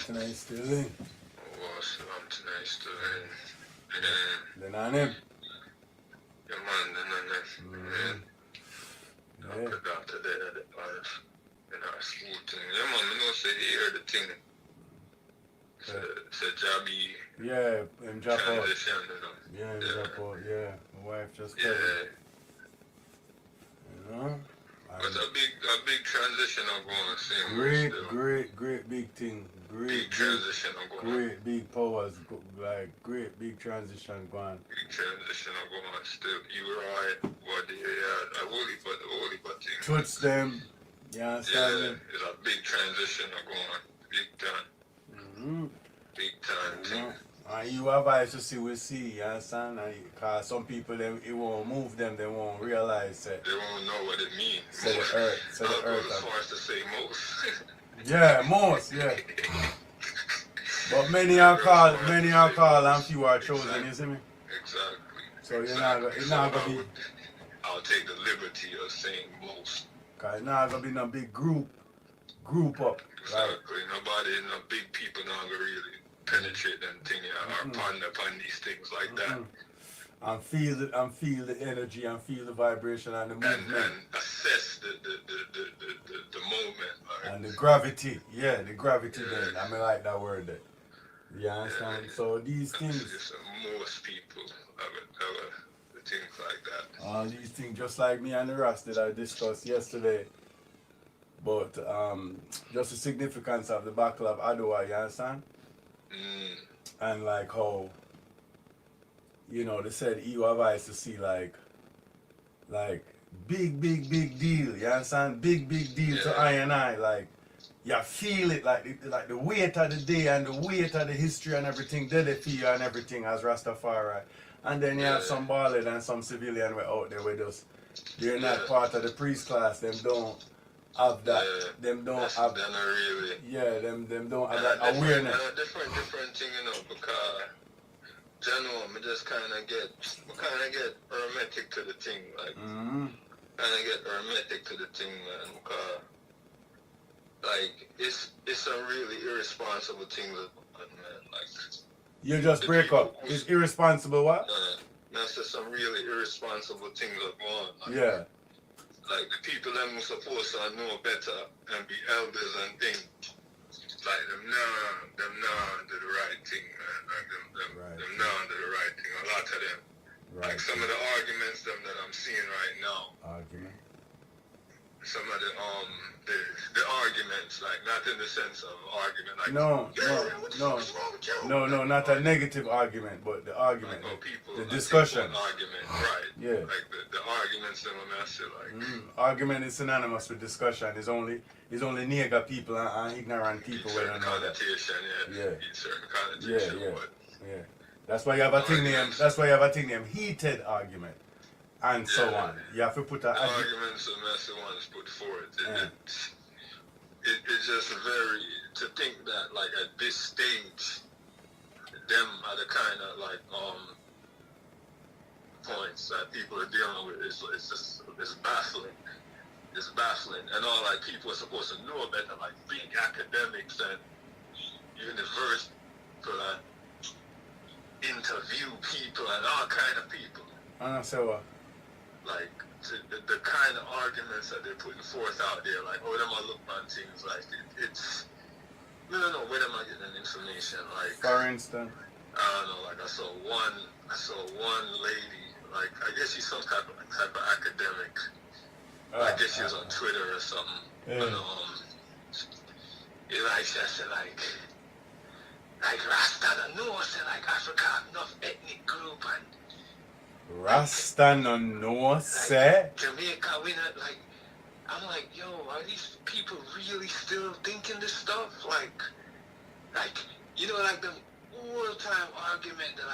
tonight still in. Was tonight still in. Then on him. Yeah, man, then Yeah. the doctor there in our school thing. Yeah, man, I know say he heard the thing. Said Jabby Yeah, him drop out. transition, you know. Yeah, him drop out, yeah. My wife just Yeah. You know? But a big transition I'm going to see. Great big thing. Big transition I'm going. Great big powers, like great big transition going. Big transition I'm going still. You right, what the holy but thing. Touch them. You understand me? Yeah, it's a big transition I'm going. Big time. Big time thing. And you have eyes to see, we see, you understand? Because some people, it won't move them, they won't realize it. They won't know what it means. So the earth. I'll go as far as to say most. Yeah, most, yeah. But many are called and few are chosen, you see me? Exactly. So you're not going to be... I'll take the liberty of saying most. Because it's not going to be no big group up. Exactly. Nobody, no big people not going to really penetrate them things or ponder upon these things like that. And feel the energy and feel the vibration and the movement. And assess the moment. Like. And the gravity. Yeah, the gravity then. I mean like that word there. You understand? Yeah. So these things. Most people have things like that. All these things, just like me and the rest that I discussed yesterday. But just the significance of the Battle of Adwa, you understand? And like how, you know, they said you have eyes to see like big deal, you understand? Big deal to I and I, like you feel it like the weight of the day and the weight of the history and everything, they feel you and everything as Rastafari. And then you have some ballad and some civilian were out there with us. They're not part of the priest class, them don't have that. Them don't have. They're not really. Yeah, them don't have that awareness. And a different thing, you know, because general, me just kind of get hermetic to the thing, like kind of get hermetic to the thing, man, because like it's a really irresponsible thing, man, like. You just break up. It's irresponsible. What? That's just some really irresponsible things that go on. Like, yeah. Like the people that were supposed to know better and be elders and things, like them now do the right thing, man. Like them now do the right thing. A lot of them. Right. Like some of the arguments that I'm seeing right now. Argument. Some of the arguments, like not in the sense of argument, like no, not a negative argument, but the argument, like, people, the discussion. Argument, right? Yeah. Like the arguments that I'm asking, like. Argument is synonymous with discussion. It's only nigger people and ignorant people who don't know that. Certain connotation. Yeah. That's why you have a thing named. That's why you have a thing named heated argument. And so on. You have to put the arguments the messy ones put forth. It's just very to think that like at this stage, them are the kind of like points that people are dealing with. It's baffling. It's baffling, and all like people are supposed to know better, like big academics and university people and interview people and all kind of people. So what? Like the kind of arguments that they're putting forth out there, like them I look on things like it's no where am I getting information? Like for instance, I don't know, like I saw one lady, like I guess she's some type of academic. I guess she was on Twitter or something. Yeah. And she said like Rasta don't know, say like Africa have enough ethnic group and Rasta no know, say. Jamaica, we not like. I'm like, yo, are these people really still thinking this stuff? Like, you know, like the all-time argument that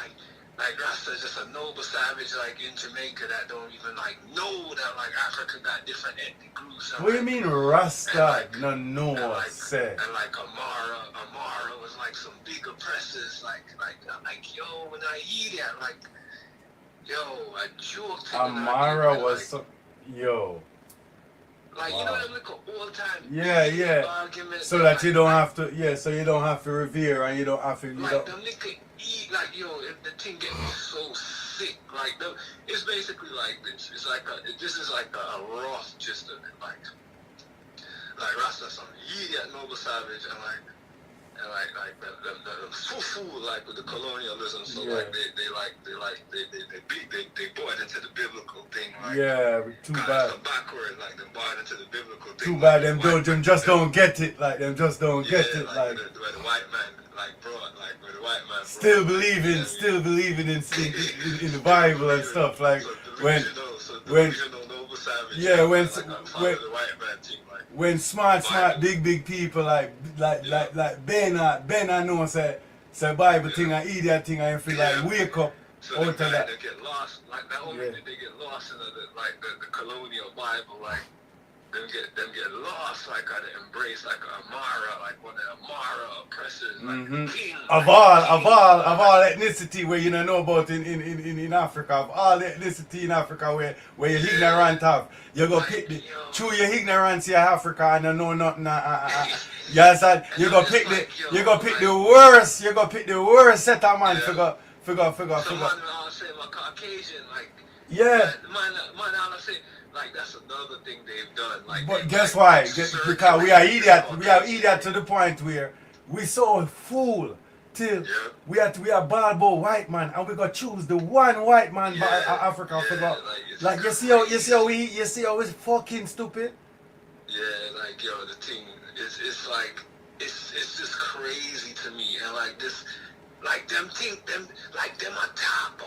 like Rasta is just a noble savage, like in Jamaica that don't even like know that like Africa got different ethnic groups. What do you mean Rasta no know, say? And like Amara was like some big oppressors, like I'm like, yo, when I hear that, like. Yo, I joked. Amara was like, yo. Like, you know them little old time Yeah. arguments. So that you don't have to, so you don't have to revere and you don't have to, like them little eat, like, if the thing gets me so sick, like, it's basically like, it's like this is like a rough gist of it, like Rasta some idiot noble savage and like the foo like with the colonialism, so like they bought into the biblical thing, like too bad. Backward, like they bought into the biblical thing. Too bad them just don't get it, like them just don't get it, like where the white man where the white man still believing in the Bible and stuff, like when smart big people like Ben I know say Bible thing and idiot thing and feel like wake up so out of that. They get lost, like that only they get lost in the colonial Bible, like them get lost, like how they embrace like Amara, like one of the Amara oppressors, like the king. Of all ethnicity where you don't know about in Africa, of all the ethnicity in Africa where you're ignorant of, you go pick the through your ignorance in Africa and you know nothing. You understand? You go pick the worst set of man figure. So man all say my Caucasian, like man all say like that's another thing they've done. Like, but guess why? Because we are idiot to the point where we so fool till we are balbo white man and we gotta choose the one white man by Africa figure. Like you see how it's fucking stupid. Yeah, like the thing it's like it's just crazy to me, and like this. Like them a top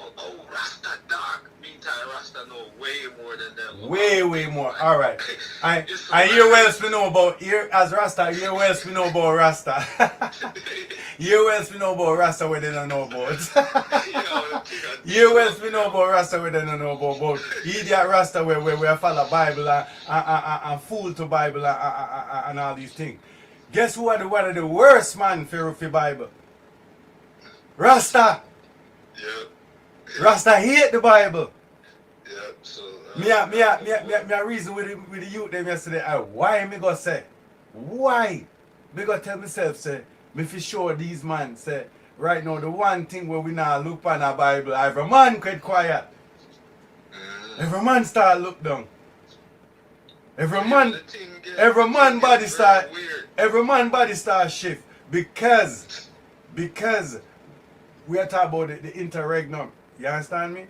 Rasta dark. Meantime Rasta know way more than them. Way more. Alright. I hear what else we know about as Rasta, hear what else we know about Rasta. Hear what else we know about Rasta where they don't know about. Hear what else we know about Rasta where they don't know about. Idiot Rasta where we follow Bible and fool to Bible and all these things. Guess who are one of the worst man for Bible? Rasta. Yeah. Rasta hate the Bible. Yeah. So. Me reason with the youth them yesterday. Why me go say? Why? Me go tell myself say. Me for sure these man say. Right now the one thing where we now look on our Bible, every man get quiet. Every man start look down. Every man body start shift because we are talking about the interregnum. You understand me?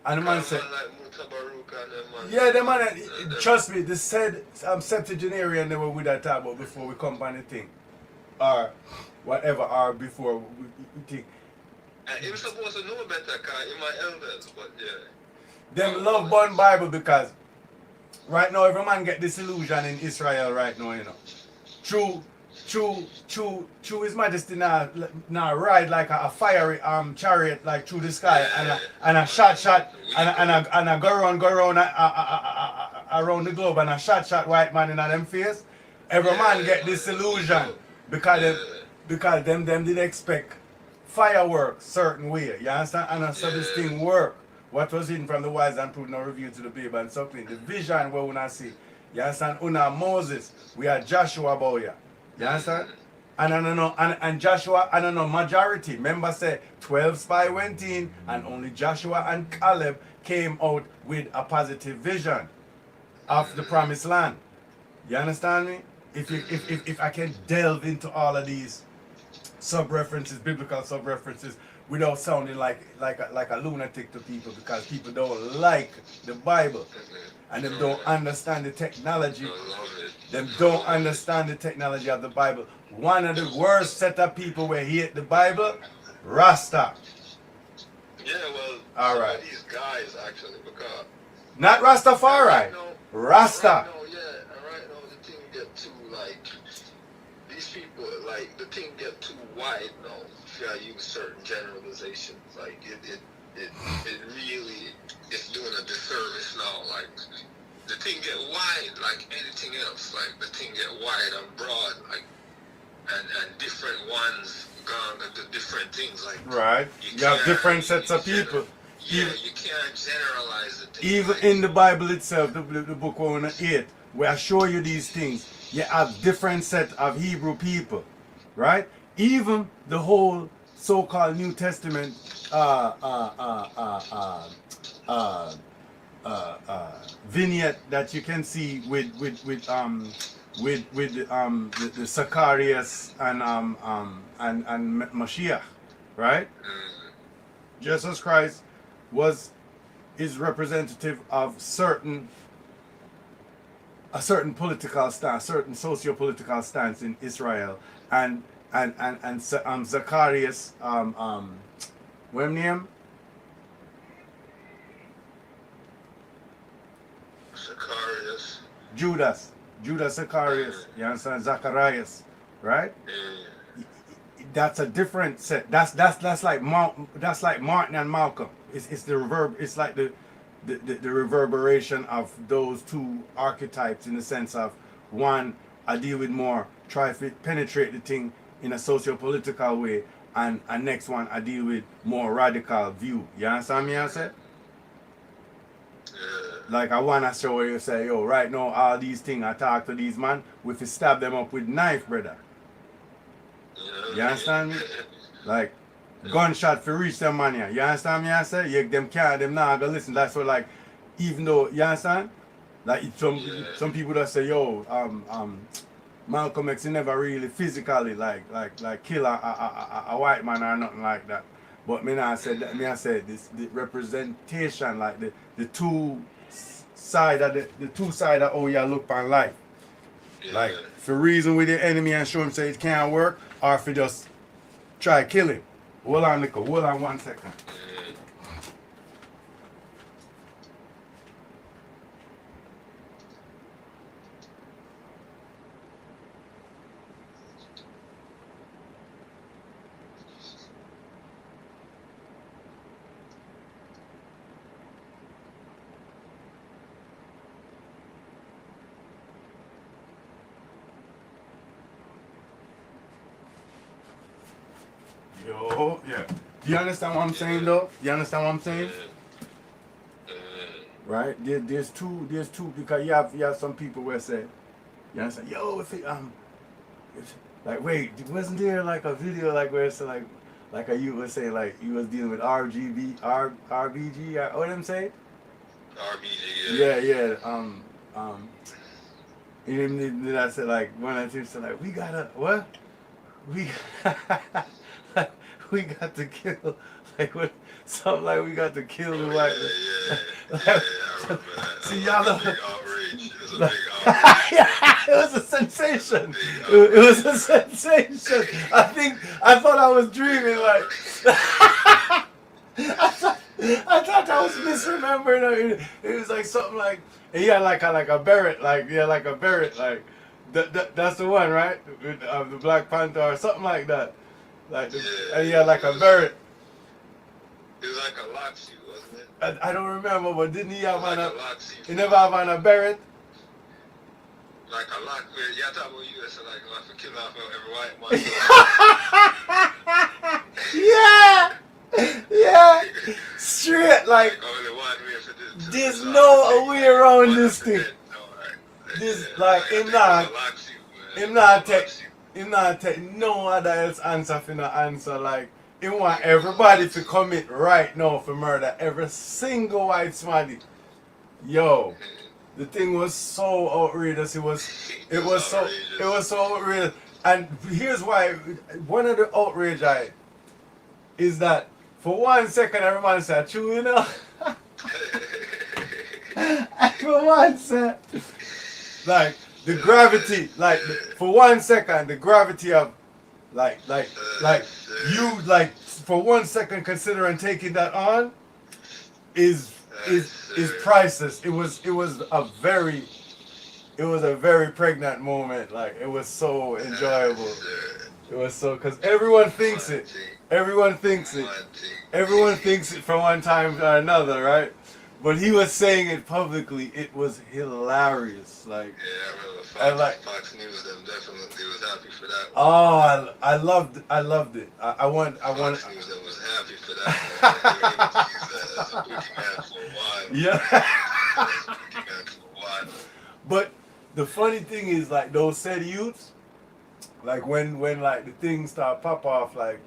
And the man said, the man, trust me, they said septuagenarian they were with that talk about before we come on the thing. Or whatever, or before we think. He was supposed to know better because in my elders, but Them love born Bible because right now every man get disillusion in Israel right now, you know. True His Majesty now ride like a fiery chariot like through the sky and a shot and a go around around the globe and a shot white man in them face. Every man get disillusion because them didn't expect fireworks certain way. You understand? And so this thing work. What was hidden from the wise and proved no review to the babe and something. The vision where we see. You understand? Una Moses, we are Joshua about you. You understand? And Joshua, I don't know, majority. Remember say 12 spy went in and only Joshua and Caleb came out with a positive vision of the promised land. You understand me? If I can delve into all of these sub-references, biblical sub-references, without sounding like a lunatic to people, because people don't like the Bible and them don't understand the technology. Them don't understand the technology of the Bible. One of the worst set of people who hate the Bible, Rasta. Yeah, well, all right. These guys actually, because not Rastafari, right now, Rasta. Right now the thing get too these people the thing get too wide now. If you use certain generalizations, it really is doing a disservice now. Like the thing get wide like anything else. Like the thing get wide and broad, and different ones gone into different things. Like right, you have different sets of people. Yeah, you can't generalize it. Even in the Bible itself, the book 108, where I show you these things, you have different set of Hebrew people, right? Even the whole so-called New Testament vignette that you can see with the Zacharias and Mashiach, right? Jesus Christ is representative of a certain political stance, certain socio-political stance in Israel, and Zacharias, what name? Zacharias. Judas Zacharias. You understand? Zacharias, right? That's a different set. That's like Martin and Malcolm. It's the reverb. It's like the reverberation of those two archetypes, in the sense of one, I deal with more, try to penetrate the thing in a socio-political way, and next one I deal with more radical view. You understand me? I said, like I wanna show where you say, yo, right now all these things I talk to these man, we fi stab them up with knife, brother. You understand me? Like gunshot for reach them man here. You understand me? I say, yeah, them can't, them not gonna listen. That's what, like, even though, you understand? Like some people that say, yo, Malcolm X, he never really physically like kill a white man or nothing like that. But me I said that, me I said this, the representation, like the two side of the two side of how you look on life. Like for reason with the enemy and show him say it can't work, or if you just try kill him. Hold on, Nico. Hold on 1 second. Yo, yeah. Do you understand what I'm saying, though? You understand what I'm saying? Right? There's two, because you have some people where say, you understand? Yo, if like, wait, wasn't there like a video like where it's like a you would say like you was dealing with RBG, what them say? RBG, Yeah. And then I said like one of the two said like we gotta what? We got to kill, like what, something like we got to kill the white. See y'all know. It was a big outrage. It was a sensation. It was a sensation. I thought I was dreaming. Like I thought I was misremembering. It was like something like he had like a beret, like a beret, like that's the one, right? The Black Panther or something like that. Like and he had like a beret. It was like a lock suit, wasn't it? I don't remember, but didn't he have like on a lock suit? He never have on a beret? Like a lock, yeah, I talk about you, so like for killing off every white man. Yeah, straight like. There's no way around this thing. This like him not take no other else answer for no answer. Like he want everybody to commit right now for murder. Every single white smarty. Yo, the thing was so outrageous. It was so outrageous. And here's why. One of the outrage is that for 1 second everyone said, "True, you know." For 1 second, like the gravity, like for 1 second, the gravity of, like you, like for 1 second considering taking that on, is priceless. It was a very pregnant moment. Like it was so enjoyable. It was so, because everyone thinks it. Everyone thinks it from one time to another, right? But he was saying it publicly. It was hilarious. Like, yeah, I remember Fox News them definitely was happy for that. Oh, I loved it. Fox News them was happy for that. As a boogeyman for a while. Yeah. Boogeyman for a while. But the funny thing is like those said youths, like when like the things start pop off like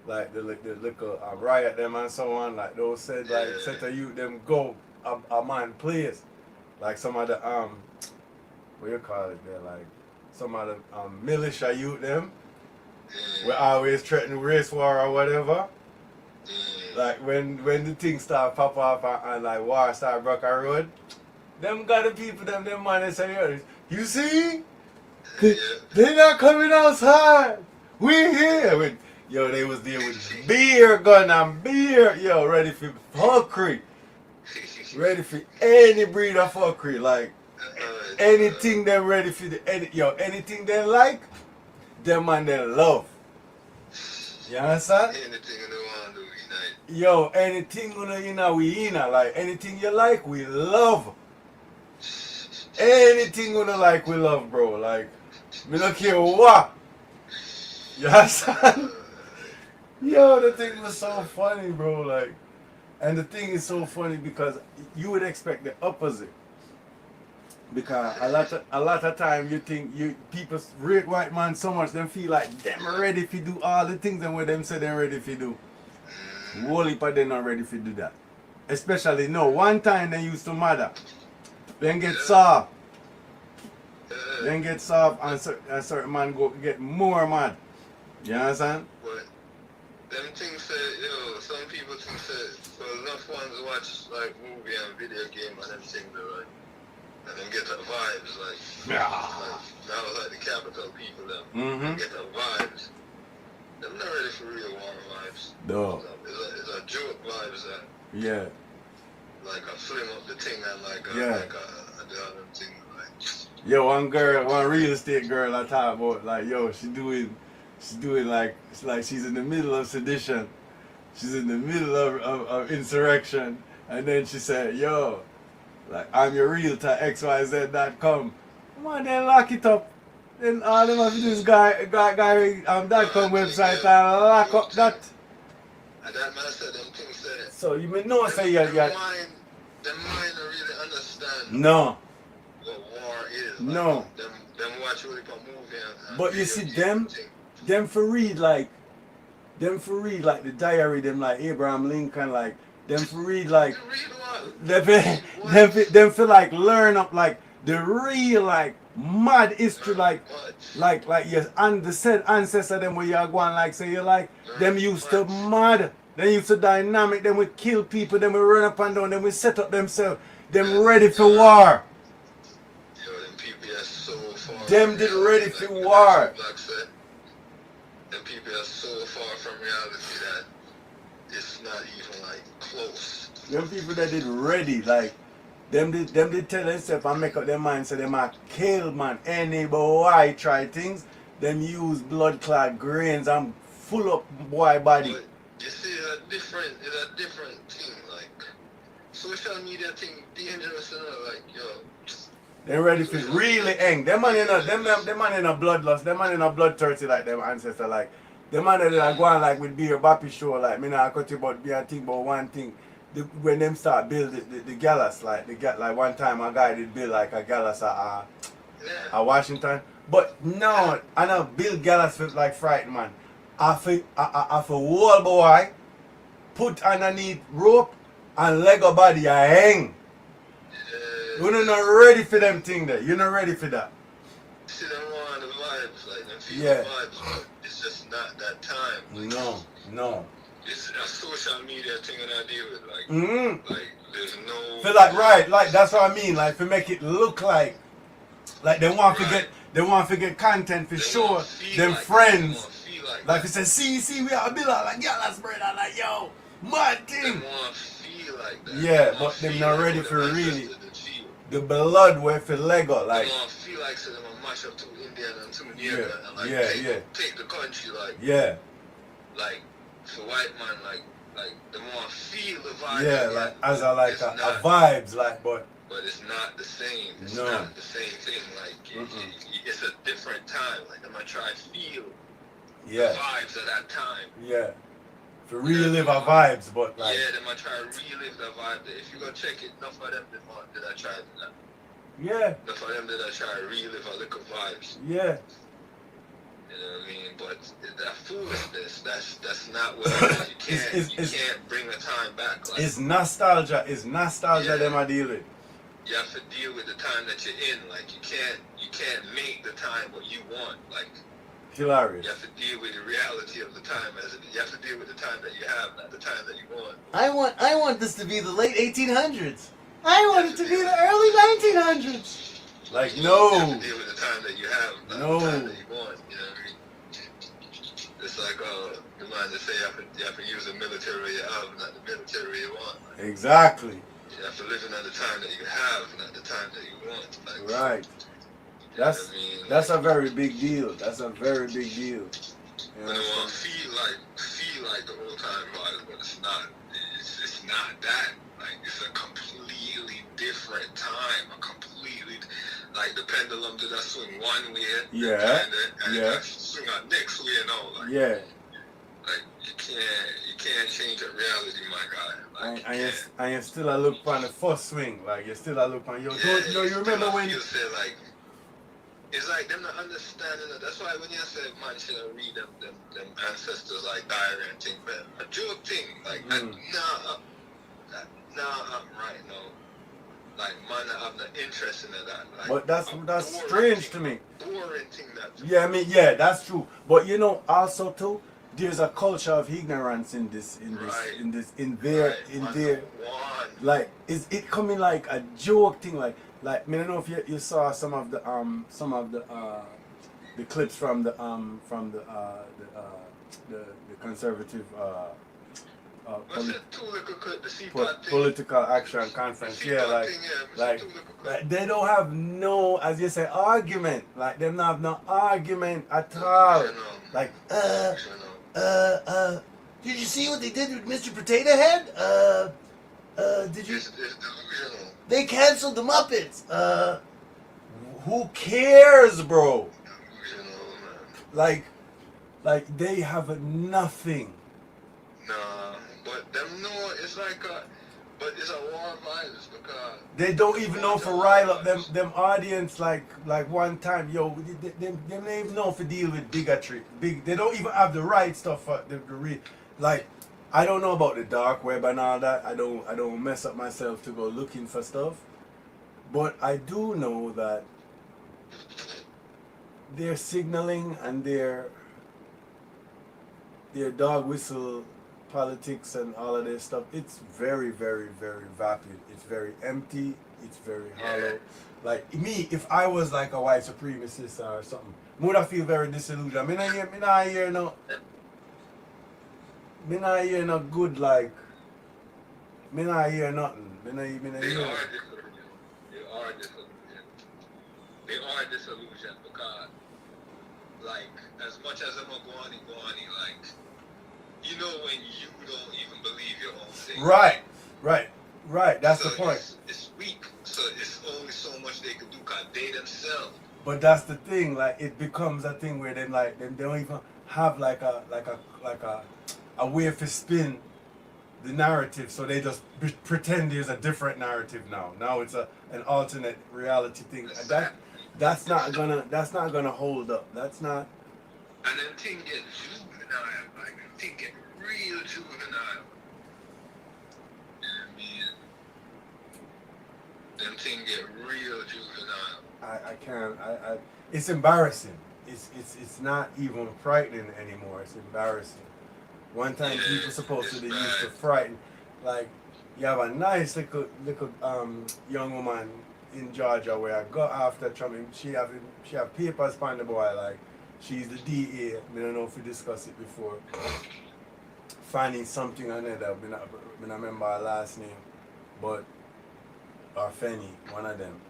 the little riot them and so on, like those said like set of youth them go a man place, like some of the what you call it there, like some of the militia youth them we always threaten race war or whatever. Like when the things start pop off and like war start broke a road, them got the people them man they say, yo, you see? They not coming outside. We here. Yo, they was there with beer gun and beer. Yo, ready for fuckery. Ready for any breed of fuckery. Like anything them ready for anything they like, them man they love. You understand? Anything they want to do, unite. Yo, anything we like anything you like, we love. Anything we like, we love, bro. Like, me don't care what. You understand? Yo, the thing was so funny, bro. Like, and the thing is so funny because you would expect the opposite. Because a lot of time you think people rate white man so much, them feel like them ready to do all the things and what them say they're ready to do. Whole heap of them not ready to do that. Especially no. One time they used to mother. Then get soft. Then get soft and certain man go get more mad. You understand? But them things say, some people think that for enough ones watch like movie and video game and them things right. And then get the vibes like that was like the capital people them get the vibes. Them not ready for real war vibes. No. It's a joke vibes that yeah. Like I flame up the thing and like the other thing like yo, one real estate girl I talk about, like yo, she doing like she's in the middle of sedition. She's in the middle of insurrection, and then she said, yo, like I'm your realtor XYZ.com. Man, then lock it up. Then all them have to do is guy .com website and lock up that. And that man said them things said. So you may know say you the mind don't really understand no. what war is. Like, no. Them watch really put movie and but you see them for read like the diary, them like Abraham Lincoln, like them for read like them for like learn up like the real like mad history like yes, and the said ancestor them where you are going like say you like them used to mad, them used to dynamic, them would kill people, them would run up and down, them would set up themselves, them ready for war. Them did ready for war. And people are so far from reality that it's not even like close. Them people that did ready, like them did tell themselves and make up their mind so they might kill man. Any boy try things, them use blood clot grains and full up boy body. But you see it's a different thing, like social media thing dangerous and like yo. They ready for really hang. Them man in a bloodlust. Them man in a bloodthirsty like them ancestor like. Them man that are going like with beer bappy show like. Me not cut you about beer thing but one thing. When them start build the gallows like one time a guy did build like a gallows at Washington. But no, I know build gallows for like frightened man. I for wall boy put underneath rope and Lego body I hang. You're not ready for them thing there. You're not ready for that. See them want the vibes, like them feel the vibes, but it's just not that time. Like, no. It's a social media thing that I deal with, like there's no feel like that's what I mean, like to make it look like they want to get content for sure. Them like friends. Like you say, see, we are build like let's spread out like yo, mad thing. They want to feel like that. Yeah, but them not ready for really. The blood went for Lego, like. They want to feel like so they want to mash up two Indian and two Negro and like take the country, like. Yeah. Like for white man, like they want to feel the vibe. Yeah, like as a vibes, like but it's not the same. It's no. not the same thing. Like it's a different time. Like they might try to feel the vibes at that time. Yeah. For relive our vibes, but like they might try to relive the vibe. If you go check it, enough of them did I try that. Yeah. Enough of them that I try to relive a little vibes. Yeah. You know what I mean? But that foolishness, that's not what it is. You can't bring the time back. Like, it's nostalgia. It's nostalgia them I deal with. You have to deal with the time that you're in. Like you can't make the time what you want. Like hilarious. you have to deal with the reality of the time as it is. You have to deal with the time that you have, not the time that you want. I want this to be the late 1800s. I want it to be the early 1900s. Like no. You have to deal with the time that you have, not the time that you want. You know what I mean? It's like the man that say you have to use the military you have, not the military you want. Like, exactly. you have to live in the time that you have, not the time that you want. Like, right. That's that's a very big deal. That's a very big deal. You know, feel like the old time vibe, but it's not. It's not that. Like it's a completely different time. A completely like the pendulum did that swing one way. Yeah. And it swing out next way. You know. Like, yeah. Like you can't change that reality, my guy. Like, I am still a look on the first swing. Like you still a look on you remember when you said like it's like them not understanding that. That's why when you said man should I read them ancestors like diary and thing, man, a joke thing. Like I'm right now. Like man I have no interest in that. Like, but that's strange to me. Boring thing that yeah, I mean that's true. But you know also too there's a culture of ignorance in their like is it coming like a joke thing like I don't know if you saw some of the clips from the conservative political action conference. Yeah, like they don't have no, as you say, argument. Like they don't have no argument at all. Like did you see what they did with Mr. Potato Head? Did you? They canceled the Muppets. Who cares, bro? Like they have nothing. Nah, but them know it's like but it's a war of violence because they don't even know for rile up them audience like one time, yo, they don't even know for deal with bigotry. They don't even have the right stuff for the real. Like I don't know about the dark web and all that. I don't mess up myself to go looking for stuff. But I do know that their signaling and their dog whistle politics and all of this stuff, it's very, very, very vapid. It's very empty. It's very hollow. Like me, if I was like a white supremacist or something, would I feel very disillusioned? Me not hear no good like. Me not hear nothing. They are disillusioned because, like, as much as I'm a go on, like, you know when you don't even believe your own thing. Right. That's the point. It's weak, so it's only so much they can do because they themselves. But that's the thing. Like, it becomes a thing where they don't even have like a way to spin the narrative, so they just pretend there's a different narrative now. Now it's an alternate reality thing. That's not gonna hold up. That's not. And then things get juvenile, like things get real juvenile. I mean, them things get real juvenile. I can't. It's embarrassing. It's not even frightening anymore. It's embarrassing. One time people supposed to be used to frighten. Like you have a nice little young woman in Georgia where I got after trouble. She have papers on the boy, like she's the DA. I don't know if we discussed it before. Fanny something or another. I remember her last name, but or Fanny, one of them.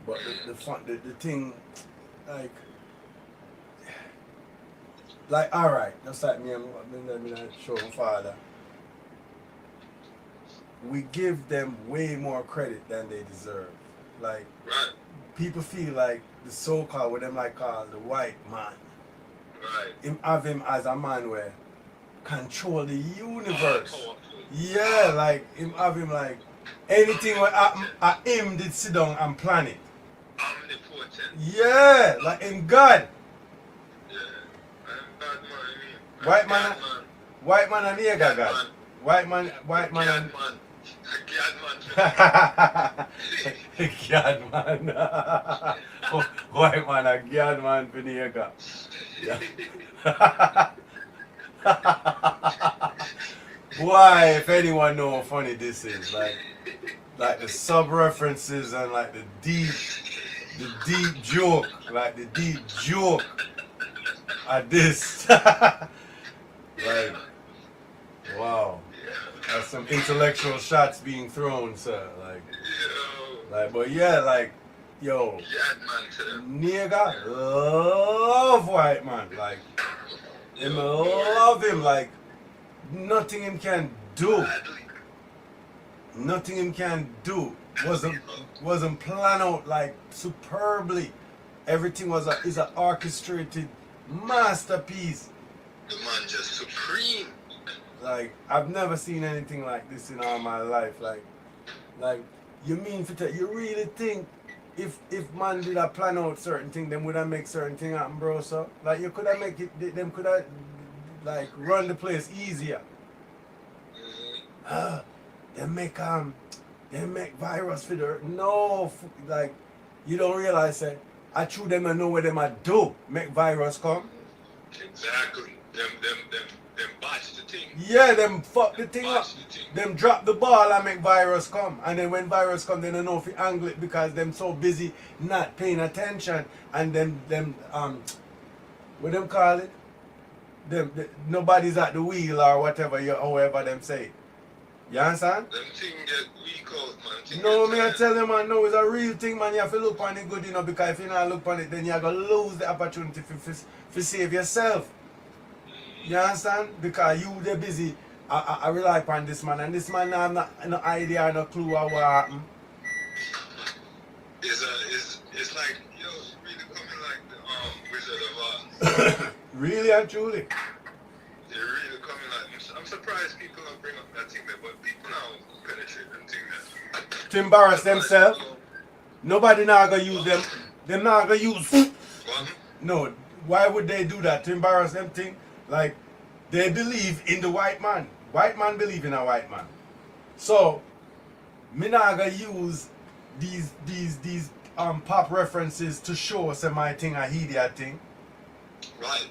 But the thing, like alright, just like me, I'm show my father. We give them way more credit than they deserve. Like people feel like the so-called, what them like call the white man. Him have him as a man where control the universe. Yeah, like him have him like anything what happen, him did sit down and plan it. omnipotent. Yeah, like in God. Yeah. I'm bad man, I mean. White man, God man. white man and nigga God God. man. White man God and man. God man. God man. White man and God man for nigga. Yeah. Boy, if anyone know how funny this is, like the sub references and like the deep joke, like the deep joke at this. Like, wow. That's some intellectual shots being thrown, sir. But yeah, like, yo, God man to them. nigga love white man. Like, him love him. Like, nothing him can do. Badly. Nothing him can do. Wasn't planned out like superbly. Everything is an orchestrated masterpiece. The man just supreme. Like, I've never seen anything like this in all my life. Like you mean you really think if man did a plan out certain thing, then would I make certain thing happen, bro? So like you could have make it, them could have like run the place easier. They make virus for the like you don't realize that I true them and know what them I do make virus come. Exactly. Them botch the thing. Yeah, them fuck the thing up. Botch the thing. Them drop the ball and make virus come. And then when virus come, they don't know if you angle it because them so busy not paying attention. And them what them call it? Nobody's at the wheel or whatever however them say. You understand? Them thing get weak out, man. Thing No, get me I tired. tell them, man, no, it's a real thing, man. You have to look on it good, you know, because if you not look on it, then you're going to lose the opportunity to save yourself. You understand? Because you, they're busy. I rely upon this man, and this man have no idea, no clue of what happened. It's like, yo, it's really coming like the Wizard of Oz. Really and truly. They're really coming like, I'm surprised people don't bring up that thing there, but people now penetrate them thing there. To embarrass themselves. Nobody now gonna use them. Them not gonna use. What? No, why would they do that? To embarrass them thing? Like, they believe in the white man. White man believe in a white man. So, me not gonna use these pop references to show us my thing a idiot thing. Right.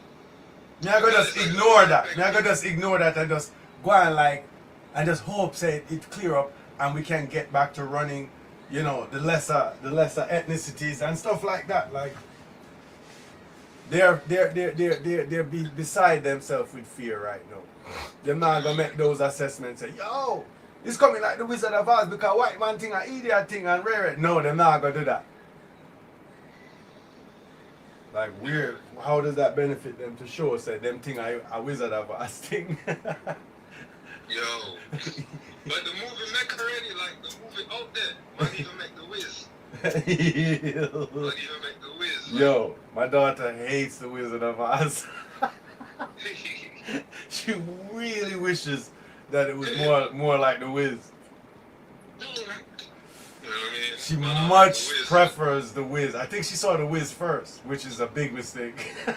Me I gonna just ignore that. Me I gonna just ignore that and just go and like and just hope say it clear up and we can get back to running, you know, the lesser ethnicities and stuff like that. Like they're beside themselves with fear right now. They're not gonna make those assessments say, yo, it's coming like the Wizard of Oz because white man thing and idiot thing and rare. No, they're not gonna do that. Like weird. How does that benefit them to show us that them thing a Wizard of Oz thing? Yo. But the movie make already, like the movie out there. Man even make the Wiz. Man even make the Wiz. Like. Yo, my daughter hates the Wizard of Oz. She really wishes that it was more like the Wiz. You know what I mean? She But, much the Wiz, prefers the Wiz. I think she saw the Wiz first, which is a big mistake. Yeah.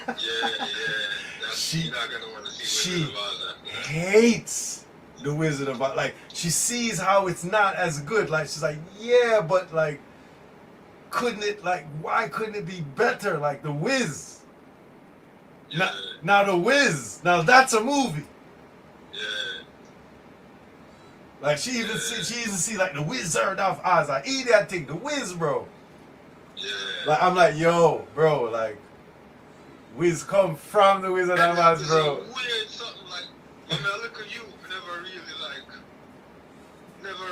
You're not gonna want to see she Wizard of Oz. hates the Wizard of Oz. Like she sees how it's not as good. Like she's like, yeah, but like, why couldn't it be better? Like the Wiz. Yeah. Now the Wiz. Now that's a movie. Yeah. Like she even see like the Wizard of Oz. I eat that thing, the Wiz, bro. Yeah. Like I'm like, yo, bro, like Wiz come from the Wizard of Oz, It's bro. so weird something like when I look at you, never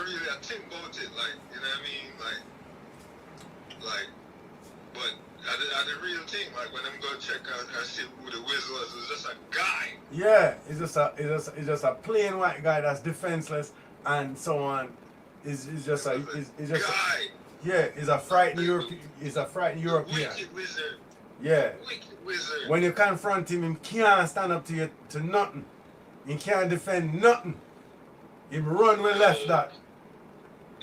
really I think about it, like, you know what I mean? Like but at the real thing, like when I'm gonna check out and see who the Wiz was, it was just a guy. Yeah, it's just a plain white guy that's defenseless and so on. It's just a guy. Yeah, he's a frightened European. He's a frightened European. Wicked wizard. Yeah. Wicked wizard. When you confront him, he can't stand up to nothing. He can't defend nothing. He run when left that.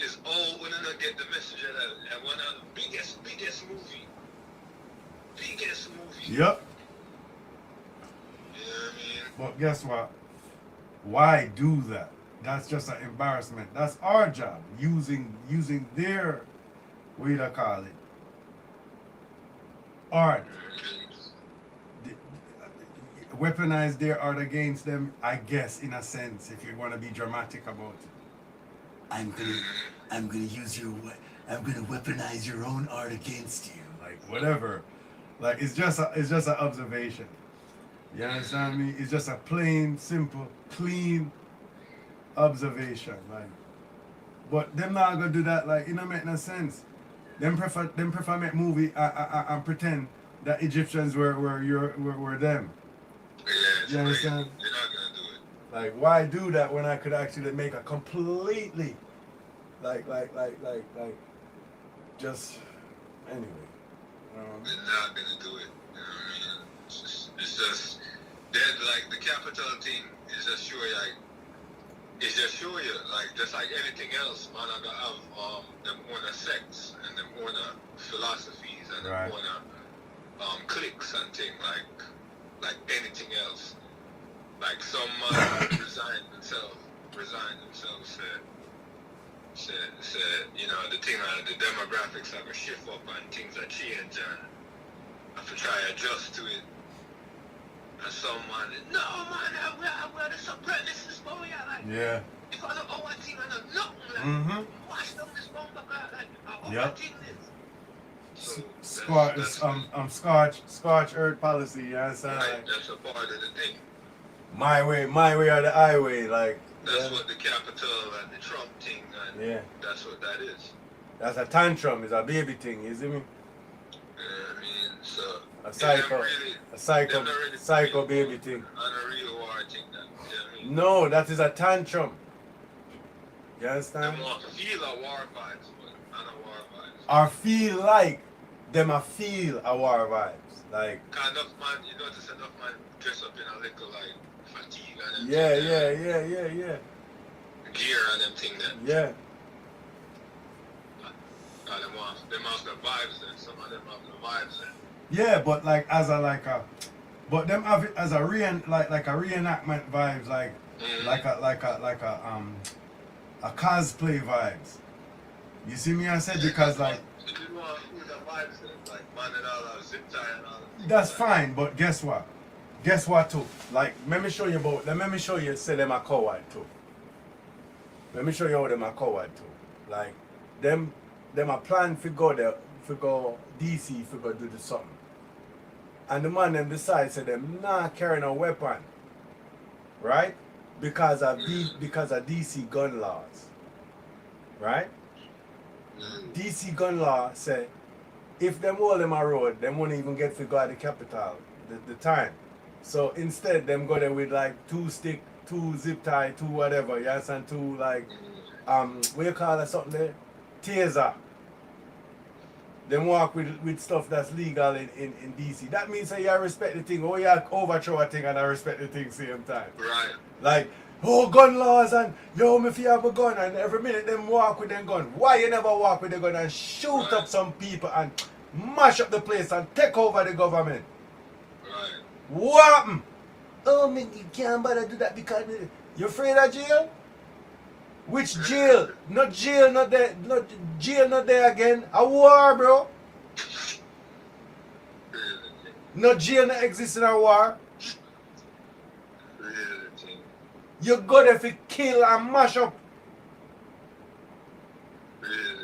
is all when I get the message that one of the biggest movie. Biggest movie. Yep. You know what I mean? But guess what? Why do that? That's just an embarrassment. That's our job. Using their, what do you call it? Art. Weaponize their art against them, I guess, in a sense, if you want to be dramatic about it. I'm gonna weaponize your own art against you. Like whatever. Like it's just an observation. You understand me? It's just a plain, simple, clean observation. Like, but them not gonna do that. Like, it don't make no sense. Them prefer make movie and pretend that Egyptians were them. Yeah, You understand? They're not gonna do it. Like, why do that when I could actually make a completely, just anyway. They're not gonna do it. You know what I mean? It's just that, like, the capital thing is just show you, like, it's just show you, like, just like anything else, man, I gotta have them own sects and them own philosophies and them Right. own cliques and things like anything else. Like some resign themselves, say, you know, the thing, the demographics have a shift up and things are change and have to try to adjust to it. And some man, no man, we're the supremacists, but we are like, Yeah. if I don't know what team, I don't know, like, wash down this bomb, like, Yep. team this. So Scorch earth policy, you understand? right, Like, that's a part of the thing. my way or the highway, like. That's yeah. what the Capitol and the Trump thing, and Yeah. that's what that is. That's a tantrum, it's a baby thing, you see me? I mean, so A psycho, really, a psycho, really psycho baby thing. on a real war thing, that, you know what I mean? No, that is a tantrum. You Them understand? want to feel a war vibes, but not a war vibes. Or feel like them a feel a war vibes. Like, Kind of man, you notice enough man dress up in a little like fatigue and them yeah, thing, yeah. gear and them thing then. Yeah. Them have the vibes then. Some of them have the vibes then. Yeah, but like but them have it as a like a reenactment vibes, like a cosplay vibes. You see me? I said because like If you want the vibes then, like man and all that zip tie and all that. that's fine, but guess what? Guess what too? Like let me show you say them a coward too. Let me show you how them a coward too. Like them a plan for go there, for go DC, for go do the something. And the man them decide say them not carrying a weapon. Right? Because of DC gun laws. Right? DC gun law say if them hold them a road, them won't even get to go at the capital the time. So instead them go there with like 2 stick, 2 zip tie, 2 whatever, yes, and 2 like what you call it something there? Taser. Them walk with stuff that's legal in DC. That means that you respect the thing, or you overthrow a thing and I respect the thing same time. Right. Like, oh, gun laws and yo, me if you have a gun and every minute them walk with them gun. Why you never walk with the gun and shoot up some people and mash up the place and take over the government? Right. What happened? Oh, man, you can't bother do that because you're afraid of jail? Which jail? Not jail, not there. Not jail, not there again. A war, bro. No jail, not exist in a war. You go there to kill and mash up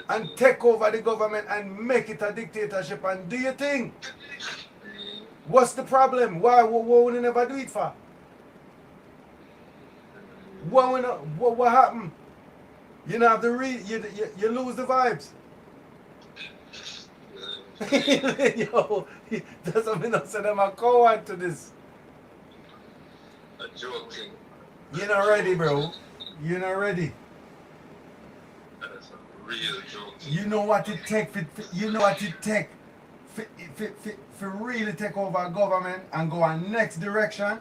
and take over the government and make it a dictatorship and do your thing. What's the problem? Why would you never do it for? What happened? You know have to you lose the vibes. Yo, doesn't mean I said I'm a coward to this. A joking. You're not ready, bro. You're not ready. That's a real joke. You know what it take for really take over a government and go a next direction?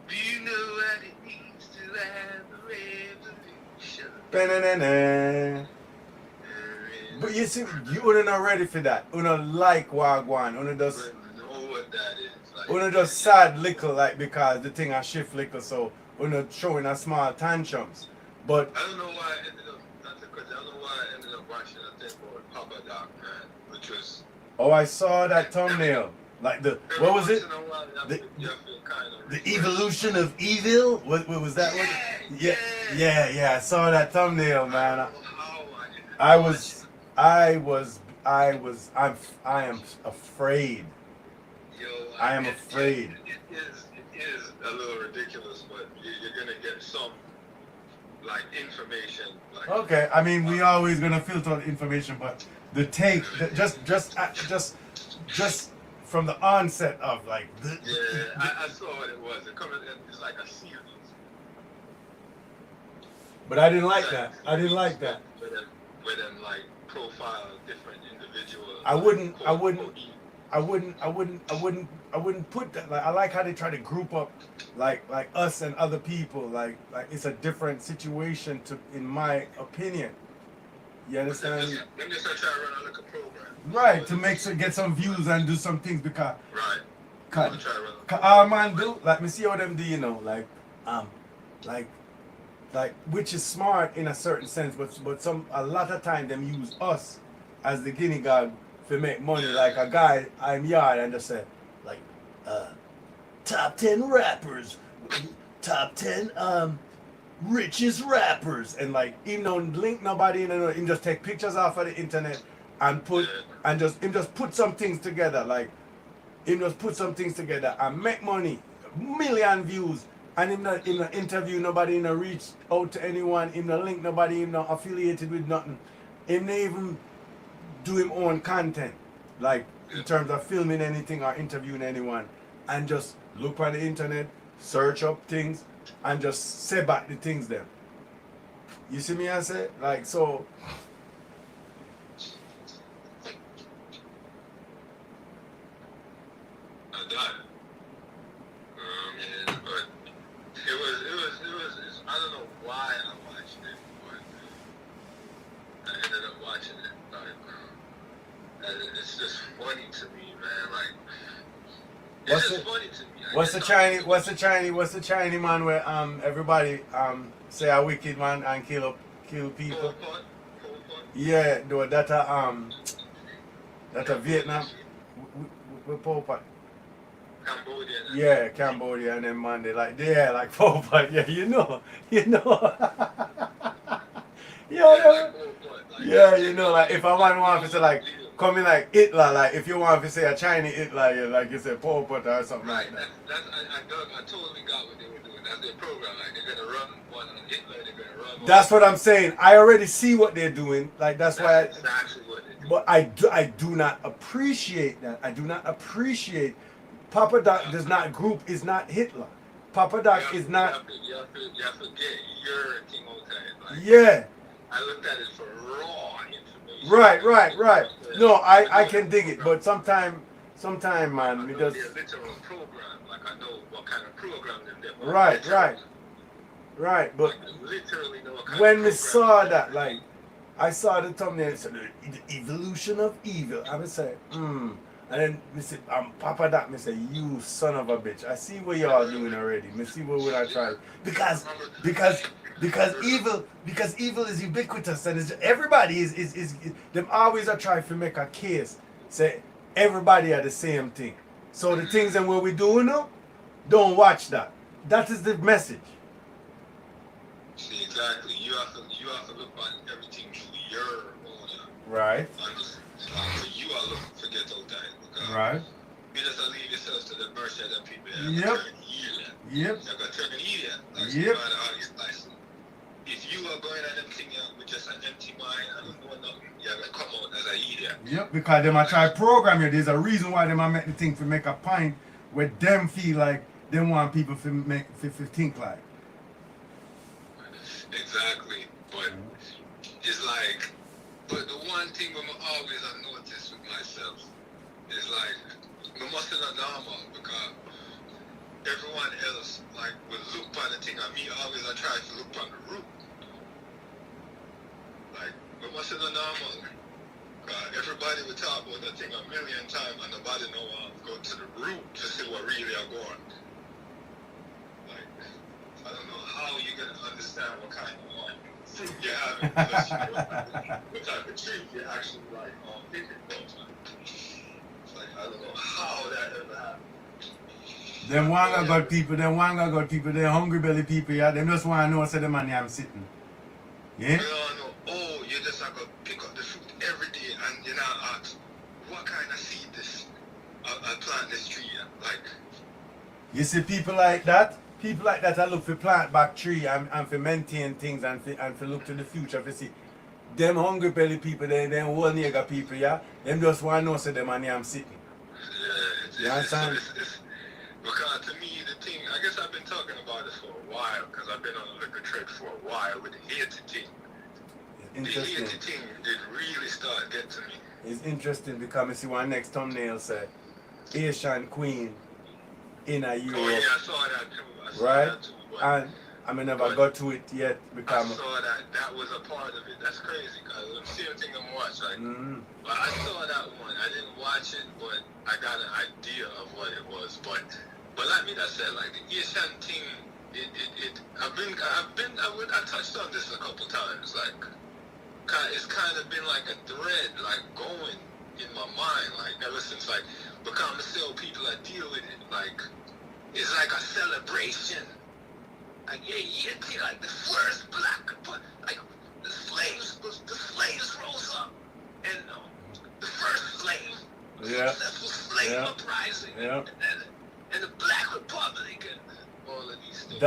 Do you know what it means to have a revolution? Ba-na-na-na. But you see, you not ready for that. Una like Wagwan. Una just, But know what that is. Like, una just sad little, like, because the thing I shift little, so una showing a small tantrums. But I don't know why I ended up, not to cut you, I don't know why I ended up watching a thing called Papa Doc, man, which was. oh, I saw that thumbnail. Like the Every what was once it? in a while, The, you feel kind of the refreshed. evolution of evil. What was that? Yeah, Yeah. I saw that thumbnail, man. I don't know how I watched was, I was, I am afraid. it. Yo, I am afraid. It is a little ridiculous, but you're gonna get some like information. Like, Okay, I mean we always gonna filter out information, but the take, just from the onset of like. I saw what it was. It's like a series. But I didn't like that. I didn't like that. Where them like profile different individuals. I wouldn't put that. Like I like how they try to group up, like us and other people. Like it's a different situation to, in my opinion. You understand? Them just try to run a little program. Right, to get some views and do some things because. Right. Cause all man do, like me see how them do, you know, like which is smart in a certain sense, but a lot of time them use us as the guinea gog to make money. Like a guy I'm yard and just say like top 10 rappers, top 10 richest rappers, and like him don't link nobody, him just take pictures off of the internet and put and just him just put some things together, like him just put some things together and make money, million views, and him not interview nobody, him not reach out to anyone, him not link nobody, him not affiliated with nothing, him not even do him own content, like in terms of filming anything or interviewing anyone, and just look on the internet, search up things, and just say back the things them. You see me I say? Like so. But it was I don't know why I watched it, but I ended up watching it. Like, it's just funny to me, man. Like, it's just funny to me. What's the Chinese man where everybody say a wicked man and kill people? Pol Pot? Yeah, though that a Vietnam with Pol Pot. Cambodia. Yeah, Cambodia and then man they like Pol Pot. Yeah, you know. Yeah, you know, like if a man want to say like coming like Hitler, like if you want to say a Chinese Hitler, yeah, like you say Pol Pot or something like that. I totally got what they were doing. That's their program. Like they're gonna run one on Hitler. They're gonna run one. That's what I'm saying. I already see what they're doing. Like that's why. Exactly what they're doing. But I do not appreciate that. I do not appreciate. Papa Doc does not group is not Hitler. Papa Doc is not. You have to get your King Otai. Like, yeah. I looked at it for raw information. Right. No, I can dig it, but sometime, man, because because. a literal program. Like I know what kind of program they're doing. Right. But like, literally know what kind when of we saw that, like, I saw the thumbnail. It said the evolution of evil. I would say, And then me say, Papa Doc, me say, you son of a bitch. I see what y'all doing already. Me see what would I try. Because evil is ubiquitous and everybody is them always are trying to make a case. Say everybody are the same thing. So the things and what we doing now, don't watch that. That is the message. See, exactly. You have to look at everything through your own. Right. So you are looking to get out there. Right. You just leave yourself to the mercy of them people. Yep. You're going to turn an idiot. Yep. If you are going at them thing with just an empty mind and don't know nothing, you're going to come out as an idiot. Yep, because them a try program you. There's a reason why them a make the thing to make a point where them feel like they want people to think like. Exactly. But it's like, but the one thing I'm always noticed with myself is like, I must not normal because everyone else like will look on the thing and me always I try to look on the root. Like, I must not normal. everybody would talk about that thing a million times and nobody know go to the root to see what really are going. Like, I don't know how you're gonna understand what kind of fruit you're having unless you know what type of tree you're actually like picking from. It's like, I don't know how that ever happened. Them wanga got people, them hungry belly people, yeah, them just want to know so the man I'm sitting. Yeah? No. Oh, you just have to pick up the fruit every day and you know ask, what kind of seed this I plant this tree like. You see people like that I look for plant back tree and for maintain things and for look to the future for see. Them hungry belly people, them whole nigger people, yeah, them just want to know so the man I'm sitting. Yeah, you understand? Because to me, the thing, I guess I've been talking about this for a while, because I've been on a liquor trade for a while with the Haiti thing. Interesting. The Haiti thing did really start getting to me. It's interesting because I see one next thumbnail say, Asian Queen in a Europe. Oh yeah, I saw that too. Right? That too, And I mean, never got to it yet because I saw that was a part of it. That's crazy because I'm still thinking I'm watching. Like, but I saw that one. I didn't watch it, but I got an idea of what it was. But like me, that said, like the Asian thing, I touched on this a couple times. Like, it's kind of been like a thread, like going in my mind, like ever since like become still people that deal with it. Like, it's like a celebration. Like, like the first black, like the slaves rose up, and the first slave, successful slave uprising, and the Black Republic, and all of these things.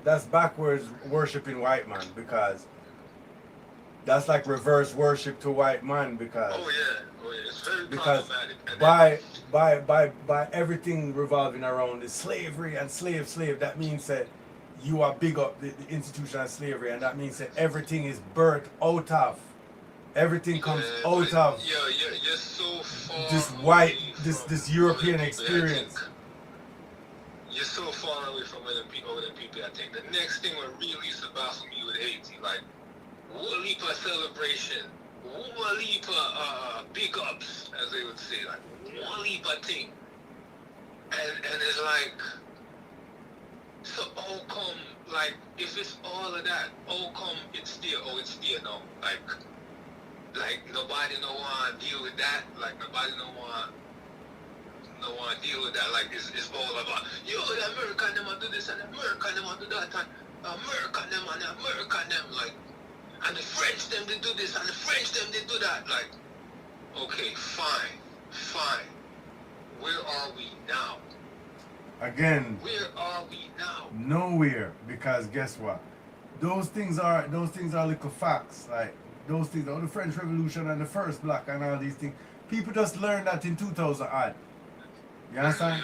That's backwards worshiping white man because that's like reverse worship to white man because. Oh yeah, it's very problematic. By everything revolving around the slavery and slave, that means that you are big up the institution of slavery, and that means that everything is birthed out of. Everything comes out of. You're so far this white, this European experience. You're so far away from other people. I think the next thing will really surpass me with Haiti, like one leap of celebration, one leap of big ups, as they would say, like one leap of thing. And it's like, so how come, like, if it's all of that, how come it's still now? Like nobody no want to deal with that. Like nobody no want to deal with that. Like it's all about, the American them want to do this and the American them want to do that and American them and the American them, like, and the French them they do this and the French them they do that. Like, okay, fine. Where are we now? Again. Where are we now? Nowhere, because guess what? Those things are little facts. Like those things, the French Revolution and the first black and all these things. People just learned that in 2000 odd. You understand?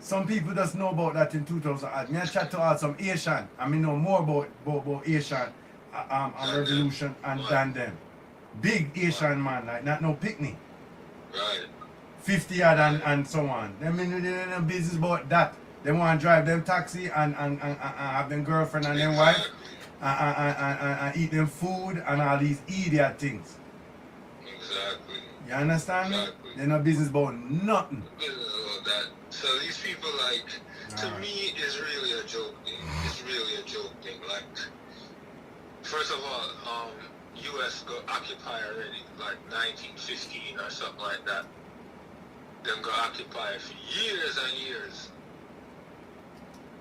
Some people just know about that in 2000 odd. Me I chat to all some Asian. I mean know more about Asian revolution and than them. Big Asian man, like not no picnic. Right. 50 odd and so on. They mean they no business about that. They want to drive them taxi and have them girlfriend and them wife and eat them food and all these idiot things. Exactly. You understand me? Exactly. They no business about nothing. That. So these people, like, to me, is really a joke thing. It's really a joke thing. Like, first of all, U.S. got occupy already, like 1915 or something like that. Them got occupy for years and years.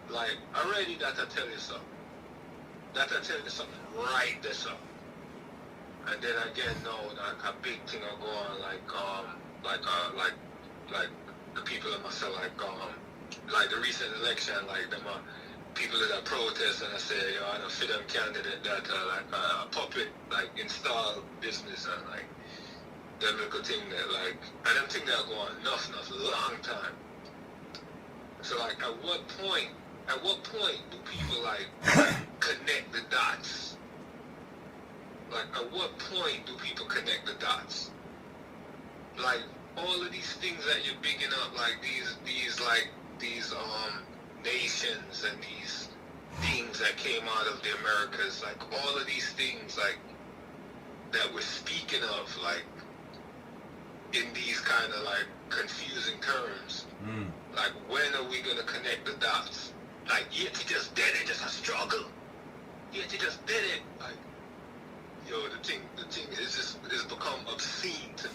Like, already that I tell you something. That I tell you something right this up. And then again, no, like a big thing will go on, like the people that must say, like the recent election, like them people that are protest and I say, I don't fit them candidate that like a puppet, like install business and like them little thing that like, and them thing that go on enough long time. So like at what point do people like connect the dots? Like at what point do people connect the dots? Like all of these things that you're bigging up, like these nations and these things that came out of the Americas, like all of these things, like that we're speaking of, like, in these kind of like confusing terms. Like, when are we gonna connect the dots? Like, yet you just did it, just a struggle. Yet you just did it. Like, yo, the thing is just it's become obscene to me.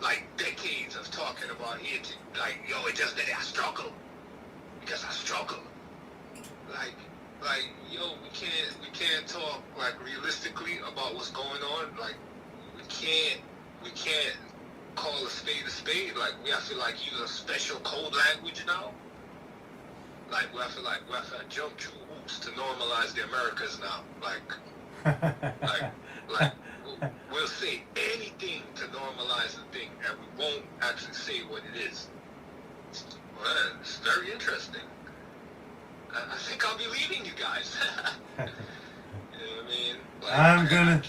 Like decades of talking about it. Like, yo, it just did it, I struggle. Because I struggle. Like, yo, we can't talk like realistically about what's going on. Like, we can't call a spade a spade. Like, we have to like use a special code language now. Like, we have to jump through hoops to normalize the Americas now. Like we'll say anything to normalize the thing, and we won't actually say what it is. Well, it's very interesting. I think I'll be leaving you guys. You know what I mean? Like,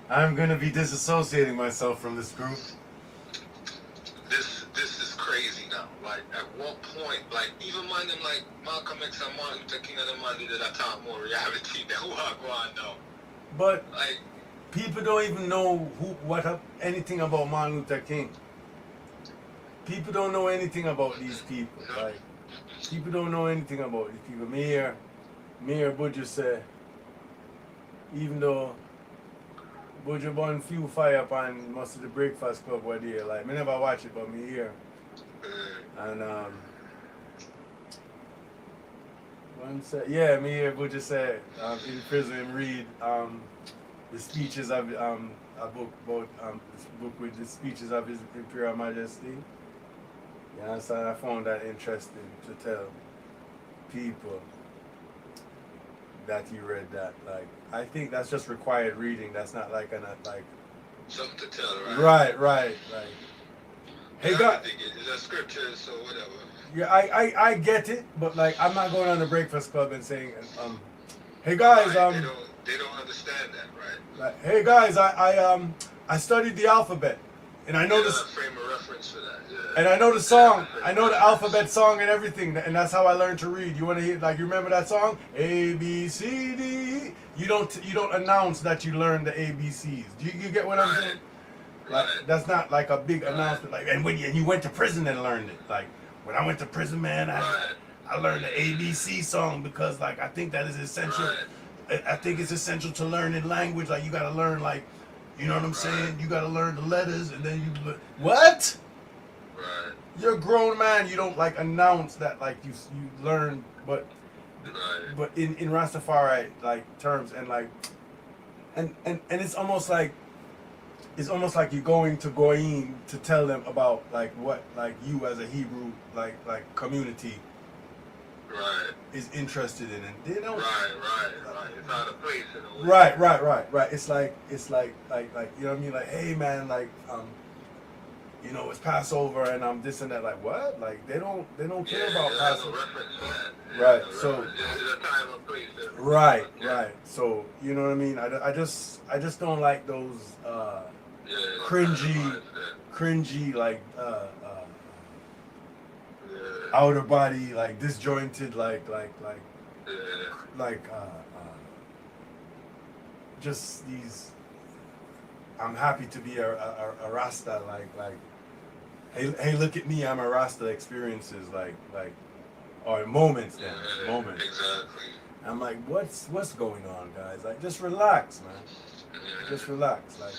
I'm gonna be disassociating myself from this group. This is crazy now. Like, at what point, like, even man them like Malcolm X and Martin Luther King and the man that I talk more reality than who I go on now. But like, people don't even know anything about Martin Luther King. People don't know anything about these people. Like, people don't know anything about these people. Mayor Budger said, even though Budger burn few fire upon most of the Breakfast Club were there. Like, me never watch it, but me hear. And one said, yeah, me hear Budger said in prison read the speeches of a book about this book with the speeches of His Imperial Majesty. You understand? I found that interesting to tell people that you read that. Like, I think that's just required reading. That's not like something to tell, right? Right. Like, hey, God. Is that scripture? So whatever. Yeah, I get it, but like, I'm not going on the Breakfast Club and saying, hey guys, right. They don't understand that, right? Like, hey guys, I studied the alphabet, and I know this. Frame of reference for that. Yeah. And I know the song. I know the alphabet song and everything, and that's how I learned to read. You want to hear, like, you remember that song? A B C D. You don't announce that you learned the ABCs. Do you get what I'm saying? Like, that's not like a big announcement. Like, and you went to prison and learned it. Like, when I went to prison, man, I learned the ABC song because, like, I think that is essential. I think it's essential to learn in language. Like, you got to learn, like, you know what I'm saying? You got to learn the letters, and then you what? Right. You're a grown man. You don't like announce that like you learn, but in Rastafari like terms and like and it's almost like you're going to Goyim to tell them about like what like you as a Hebrew like community is interested in, and they don't. Right. It's not a place in a way. Right. It's like you know what I mean? Like, hey man, like you know, it's Passover and I'm this and that. Like, what? Like, they don't care about Passover. No reference to that. Right. No So. There's a time and place. Right. So, you know what I mean? I just don't like those cringy like outer body like disjointed like just these. I'm happy to be a Rasta like hey look at me, I'm a Rasta experiences like or moments then moments. Exactly. I'm like, what's going on, guys? Like, just relax, man. Just relax, like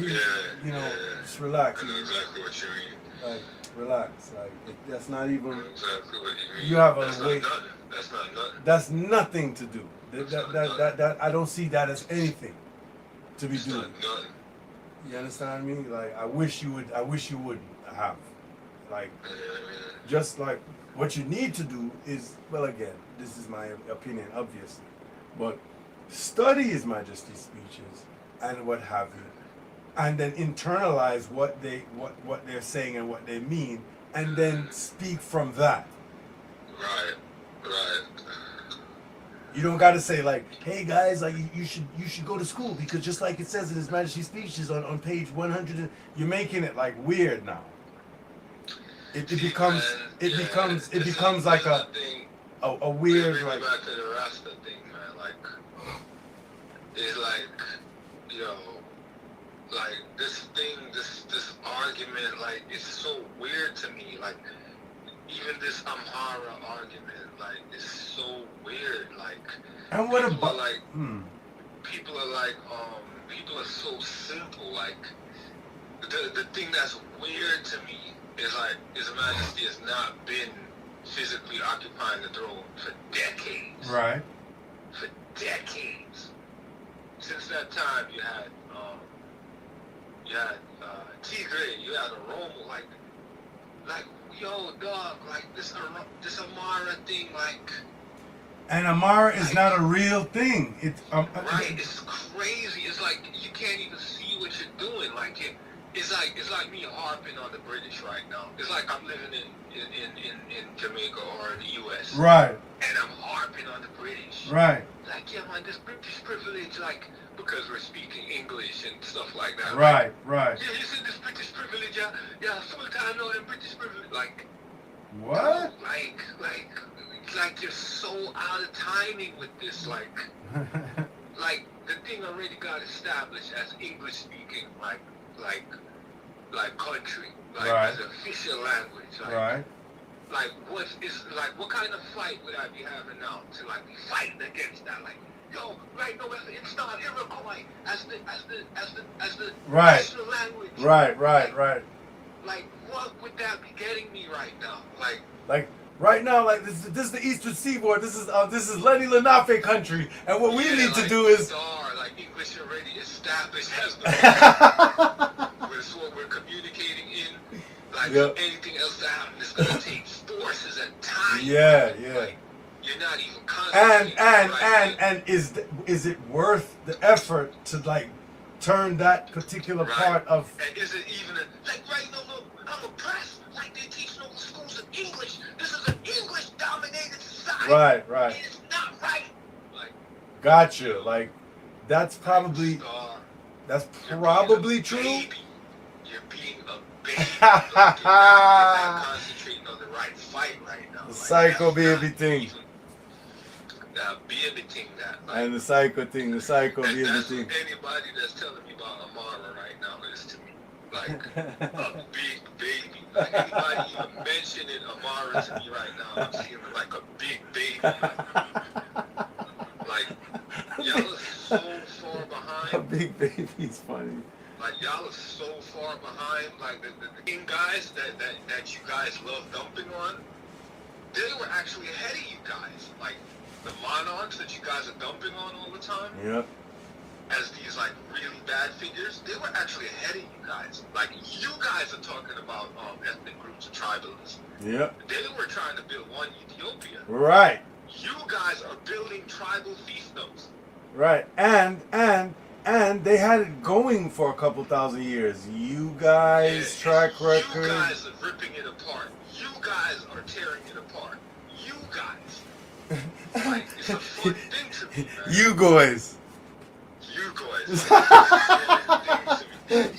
you know, just relax. I know exactly what you mean. Like, relax. Like, that's not even. I know exactly what you mean. You have a That's way. not nothing. That's not nothing. That's nothing to do. That I don't see that as anything to be doing. Nothing. You understand me? Like, I wish you would have. Like, just like what you need to do is, well, again, this is my opinion, obviously, but study His Majesty's speeches and what have you, and then internalize what they're saying and what they mean, and then speak from that. Right. You don't got to say like, hey guys, like you should go to school because just like it says in His Majesty's speeches on page 100, you're making it like weird now. It becomes like a weird like. Back to the Rasta thing, man. Like, it's like, yo, like this thing, this argument, like it's so weird to me. Like even this Amhara argument, like it's so weird. Like And what people are about? like, people are like, people are so simple. Like the thing that's weird to me is like His Majesty has not been physically occupying the throne for decades. Right. For decades. Since that time, you had Tigray, you had Oromo, like yo, dog, like this Amara thing, like. And Amara is not a real thing. It's right, it's crazy. It's like you can't even see what you're doing. Like it's like me harping on the British right now. It's like I'm living in Jamaica or in the US. Right. And I'm harping on the British. Right. Like, yeah, man, this British privilege, like, because we're speaking English and stuff like that. Right, like, right. Yeah, you see this British privilege, yeah, full time know them British privilege. Like, What? Like you're so out of timing with this, like the thing already got established as English speaking, like country, like right. as official language, like, right. Like what kind of fight would I be having now to like be fighting against that? Like, yo, right, no, it's not Iroquois as the right. national language. Right. Like, what would that be getting me right now? Like right now, like this is the Eastern Seaboard. This is Lenny Lenape country, and what we need to do is. Like English already established as the with what we're communicating in. Like anything else to happen, it's gonna take forces and time. Yeah. Like, you're not even concentrating. And is it worth the effort to like turn that particular part of? And is it even right? No, I'm oppressed. Like they teach local schools of English. This is an English-dominated society. Right. It's not right. Like, gotcha. Like that's probably true. You're being a baby. Like, you're not concentrating on the right fight right now. The psycho baby thing. Baby thing that. Like, And the psycho thing, baby that's thing. Anybody that's telling me about Amara right now is to me like a big baby. Like anybody even mentioning Amara to me right now, I'm seeing like a big baby. Like y'all are so far behind. A big baby's funny. Like y'all are so far behind. Like the in guys that you guys love dumping on, they were actually ahead of you guys. Like the monarchs that you guys are dumping on all the time. Yep. As these like really bad figures, they were actually ahead of you guys. Like you guys are talking about ethnic groups and tribalism. Yep. They were trying to build one Ethiopia. Right. You guys are building tribal fiefdoms. Right. And they had it going for a couple thousand years. You guys track record. You guys are ripping it apart. You guys are tearing it apart. You guys. Like, it's a fun thing to me, man. You guys. You guys.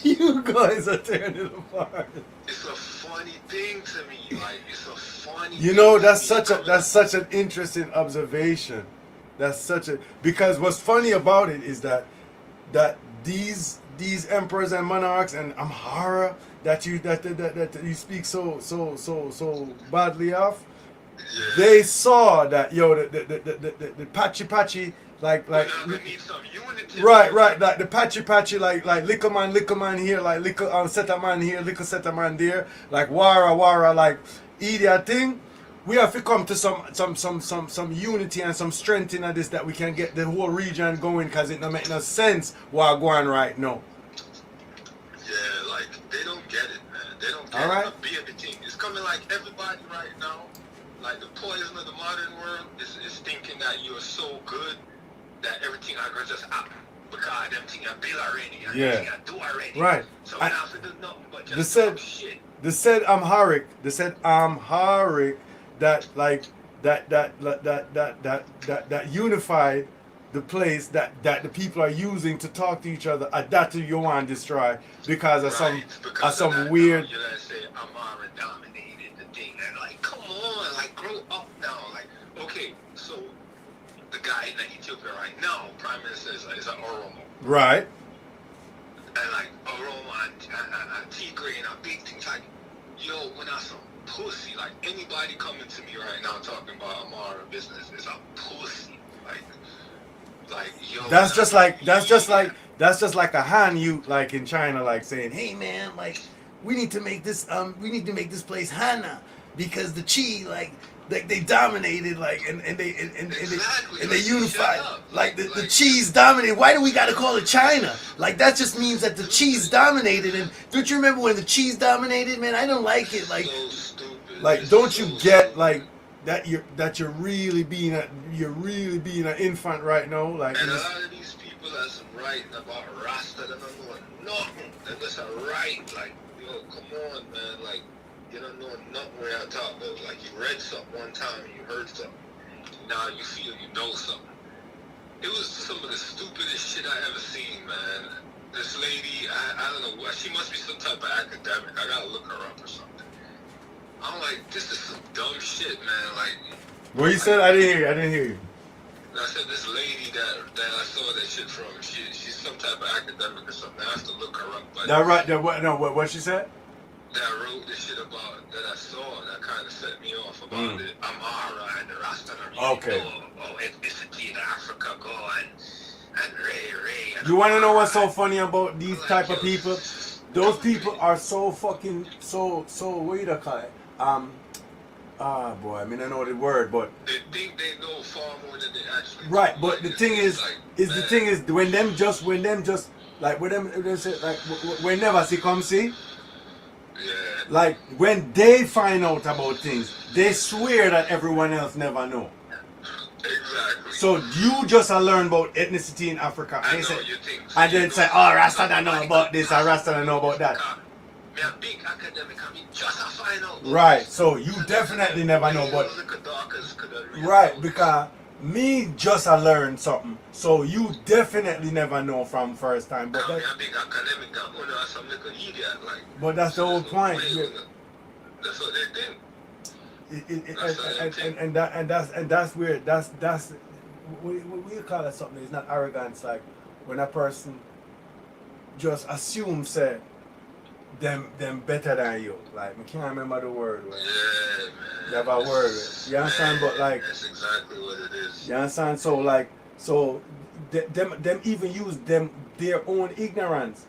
You guys are tearing it apart. It's a funny thing to me. Like, it's a funny. You know, that's such an interesting observation. Because what's funny about it is that these emperors and monarchs and Amhara that you speak so badly of, yeah. They saw that the patchy like we need some unity. right like the patchy like liquor man here, like liquor setter man here, liquor setter man there, like wara like idiot thing. We have to come to some unity and some strength in this, that we can get the whole region going, because it don't make no sense what going right now. Yeah, like they don't get it, man. They don't get All right. it. The thing. It's coming like everybody right now. Like the poison of the modern world is thinking that you're so good that everything I got just up because everything I build already, and everything I do already. Right. So now to do nothing but just shit. They said Amharic that unified the place that the people are using to talk to each other. That you want to destroy because of some weird. You know, say Amara dominated the thing, and like, come on, like grow up now. Like, okay, so the guy in Ethiopia right now, Prime Minister is an Oromo. Right. and like aroma and tea grain and big things like, yo, when I some pussy, like anybody coming to me right now talking about Amara business is a pussy. Like yo. That's just like a Han you like in China, like saying, hey man, like we need to make this place Hana because the Qi like they dominated like and Exactly. they Like, unified shut up. like the Like- Qi's dominated. Why do we gotta call it China? Like that just means that the Qi's dominated. And don't you remember when the Qi's dominated, man? I don't like it. Like so stupid. like It's don't so you get stupid. like that you're really being an infant right now? Like And a it's- lot of these people that's writing about Rasta, they don't know nothing. They're just right. Like, yo, come on, man. Like, you don't know nothing where I talk about. Like, you read something one time and you heard something. Now you feel you know something. It was some of the stupidest shit I ever seen, man. This lady, I don't know what, she must be some type of academic. I gotta look her up or something. I'm like, this is some dumb shit, man. Like, what you said? I didn't hear you. I said this lady that I saw that shit from, she's some type of academic or something. I have to look her up. But That right? That what? No, what she said? that wrote this shit about that I saw that kind of set me off about the Amara and the Rasta. Okay. Ethnicity in Africa, go and Ray. And You want to know what's so Amara. funny about these Like, type of yo, people? it's Those stupid. people are so fucking so what you call it? Boy, I mean I know the word, but They think they know far more than they actually do. right. But Like, the it's thing is, like, the man, thing is when them just like when them they say like when never see come see. yeah. Like when they find out about things, they swear that everyone else never know. Exactly. So you just learn about ethnicity in Africa. I They know say, you think. and You then know say, oh, Rasta something don't know like about this, or Rasta don't know about that. Me a big academic, I mean, just I find out. Right, so you definitely never know, but right, because me just learned something, so you definitely never know from first time. But I'm that, a big academic, that one are some little idiot, like. but that's the whole point. That's what they think. And that's where that's we call it something. It's not arrogance, like when a person just assumes say them better than you. Like I can't remember the word. Like, Yeah, man. you have a word. You understand? But like, that's exactly what it is. you understand? So like, so them even use their own ignorance.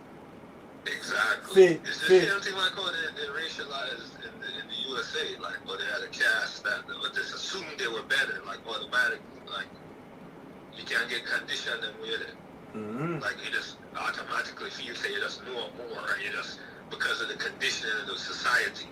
Exactly. Fit. It's the same thing like how they racialized in the USA, like where they had a caste that but just assumed they were better, like automatically, like you can't get conditioned and with it. Mm-hmm. Like you just automatically feel say you just know more, and you just because of the conditioning of the society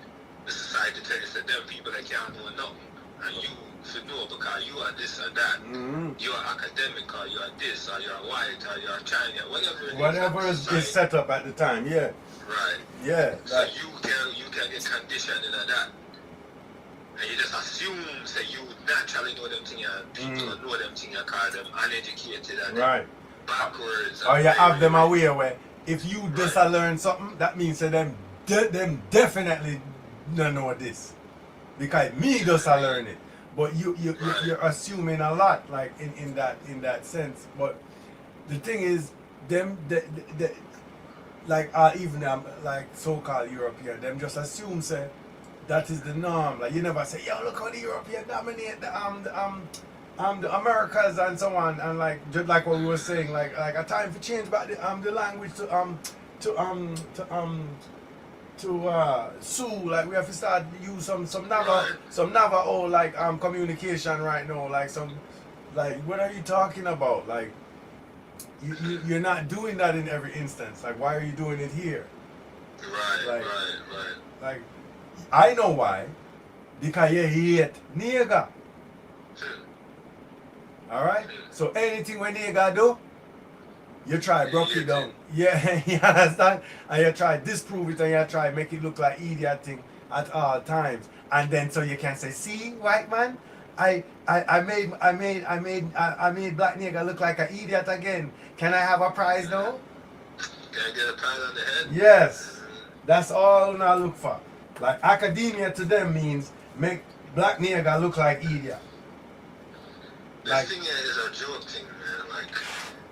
tells that them people that can't know nothing, and you should know because you are this or that. Mm-hmm. You are academic, or you are this, or you are white, or you are Chinese, whatever. Whatever is set up at the time. Yeah. Right. Yeah. So Like, you can get conditioned into that. And you just assume that you naturally know them things and people don't know them things and call them uneducated and right. backwards. Or and you have them very- aware where if you just learn something, that means that them definitely don't know this. Because me just learn it. But you're assuming a lot, like in that sense. But the thing is, them like even like so-called European, them just assume say that is the norm. Like you never say, yo, look how the European dominate the Americas and so on, and like just like what we were saying, like a time for change back the language to Sioux, like we have to start use some Navajo like communication right now, like some like what are you talking about? Like you're not doing that in every instance. Like why are you doing it here? Right. Like I know why. Because you hate nigga. Alright? So anything when nigga do, you try broke it down. Yeah, you understand? And you try disprove it and you try make it look like idiot thing at all times. And then so you can say, see, white man, I made black nigga look like an idiot again. Can I have a prize though? Can I get a pat on the head? Yes. That's all I look for. Like academia to them means make black nigga look like idiot. This Like thing is a joke thing, man. Like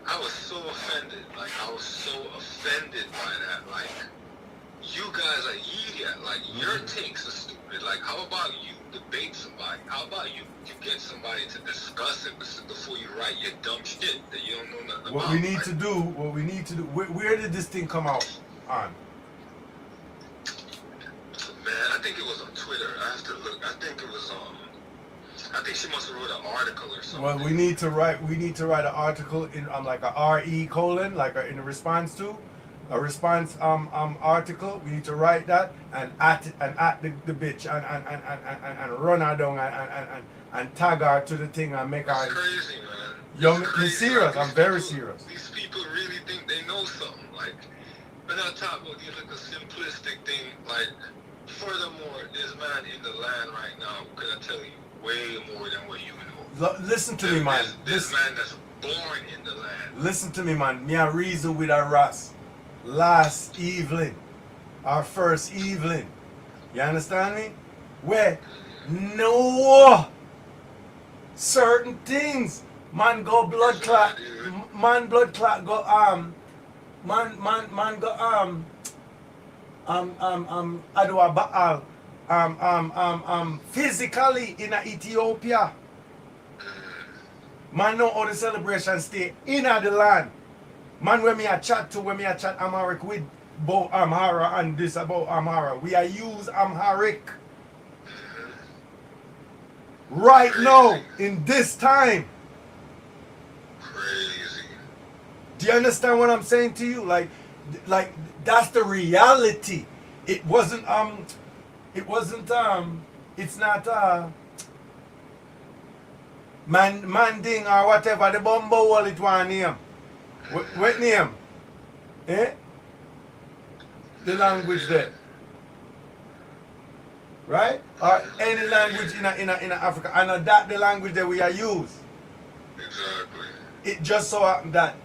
I was so offended. Like, I was so offended by that. Like, you guys are idiot. Like, your takes are stupid. Like, how about you debate somebody? How about you get somebody to discuss it before you write your dumb shit that you don't know nothing about? What we need to do, where did this thing come out on? Man, I think it was on Twitter. I have to look. I think it was on. I think she must have wrote an article or something. Well, we need to write an article in like a RE colon, like in a response to a response article. We need to write that and at the bitch and run her down and tag her to the thing and make That's her. crazy, man. Yo, It's I'm crazy. serious. Like, I'm very people- serious. These people really think they know something. Like, we're not talking about these like a simplistic thing. Like, furthermore, this man in the land right now gonna tell you way more than what you know. Listen to me, man. This man that's born in the land. Listen to me, man. Me a reason with a Ross last evening, our first evening. You understand me? Where no certain things, man go blood clot, man blood clot go man go Adwa Baal physically in Ethiopia. Man know how the celebration stay in the land. Man when me a chat Amharic with about Amhara and this about Amhara. We are use Amharic. Right now, in this time. Crazy. Do you understand what I'm saying to you? Like that's the reality. It wasn't it's not Manding or whatever the bumbo wall it want name. What name? Eh? The language there. Right? Or any language in Africa. I know that the language that we are use. Exactly. It just so happened that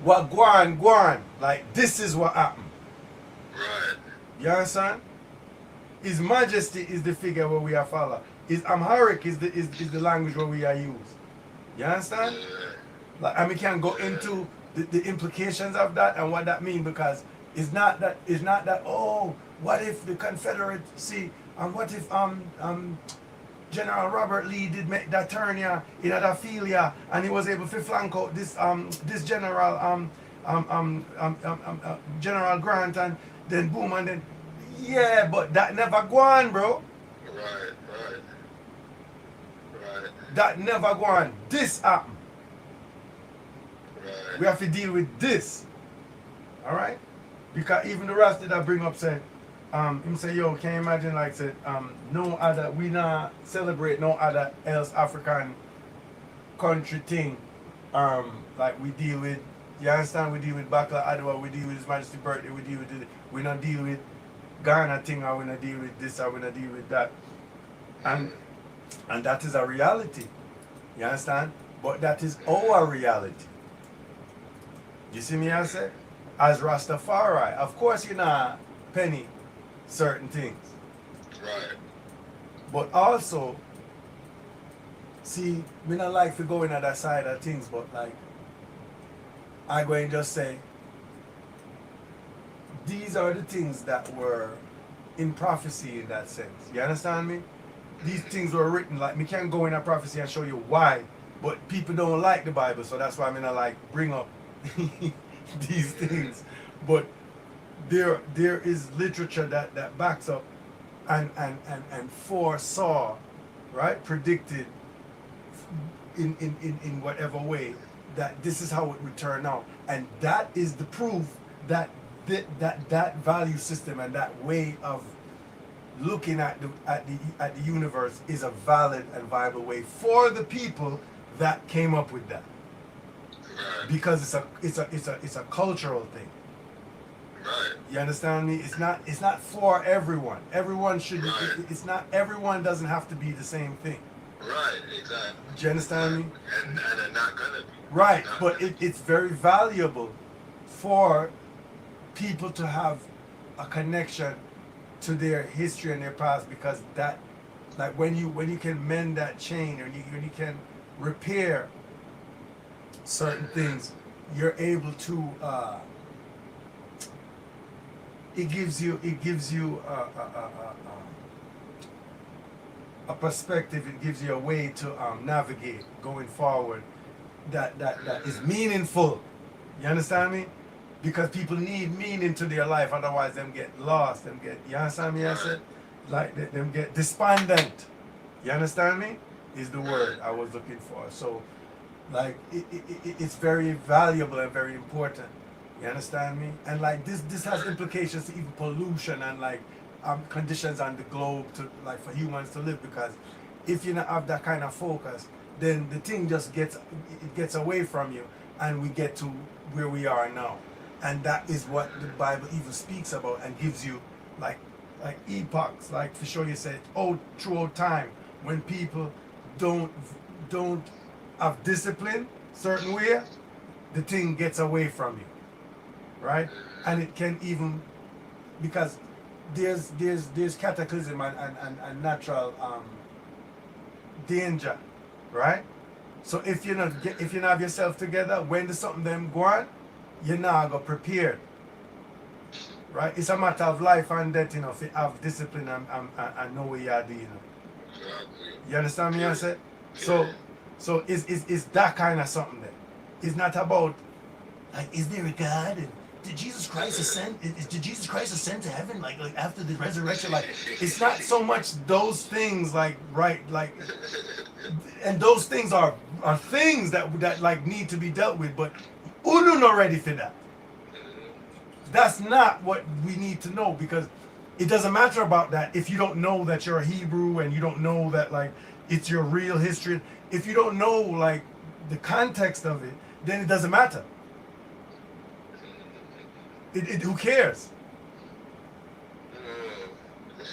what guan, like this is what happened. Right. You understand? His Majesty is the figure where we are follow. His Amharic is the language where we are use. You understand? Yeah. Like, and we can go into the implications of that and what that means, because it's not that oh, what if the Confederacy and what if General Robert Lee did make that turn here in that field here and he was able to flank out this general General Grant, and then boom, and then yeah, but that never go on, bro. Right. That never go on. This happened. Right. We have to deal with this. Alright? Because even the rest that I bring up said, him say, yo, can you imagine like said, no other, we not celebrate no other else African country thing. Like we deal with, you understand, we deal with Bakla Adwa, we deal with His Majesty's birthday, we not deal with Ghana thing, or we not deal with this, or we not deal with that. And that is a reality. You understand? But that is our reality. You see me, I say? As Rastafari, of course you're not penny certain things. Right. But also, see, me not like to go in that side of things, but like, I go and just say, these are the things that were in prophecy in that sense. You understand me? These things were written, like, me can't go in a prophecy and show you why, but people don't like the Bible, so that's why I'm gonna like bring up these things. But there is literature that backs up and foresaw, right, predicted in whatever way that this is how it would turn out, and that is the proof that that value system and that way of looking at the universe is a valid and viable way for the people that came up with that, because it's a cultural thing. Right. You understand me? It's not for everyone. Everyone should be, Right. it's not, everyone doesn't have to be the same thing. Right. Exactly. Do you understand me? And they're not gonna be. Right, Not but gonna it's very valuable for people to have a connection to their history and their past, because that, like when you can mend that chain, and when you can repair certain things, you're able to it gives you a perspective. It gives you a way to navigate going forward that is meaningful. You understand me? Because people need meaning to their life, otherwise them get lost, them get, you understand me? I said, like them get despondent. You understand me? Is the word I was looking for. So, like it's very valuable and very important. You understand me? And like this has implications to even pollution and like conditions on the globe to like for humans to live. Because if you don't have that kind of focus, then the thing just gets away from you, and we get to where we are now. And that is what the Bible even speaks about and gives you like epochs, like for sure you said, throughout time when people don't have discipline certain way, the thing gets away from you, right? And it can even, because there's cataclysm and natural danger, right? So if you not have yourself together, when there's something them go on, you're not go prepared, right? It's a matter of life and death, you know, if you have discipline and know what you're doing. You understand me? I said. So it's that kind of something there. It's not about like, is there a God and did Jesus Christ ascend? Did Jesus Christ ascend to heaven like after the resurrection? Like it's not so much those things like and those things are things that like need to be dealt with, but Unu not ready for that. That's not what we need to know, because it doesn't matter about that if you don't know that you're a Hebrew and you don't know that like it's your real history. If you don't know like the context of it, then it doesn't matter. Who cares?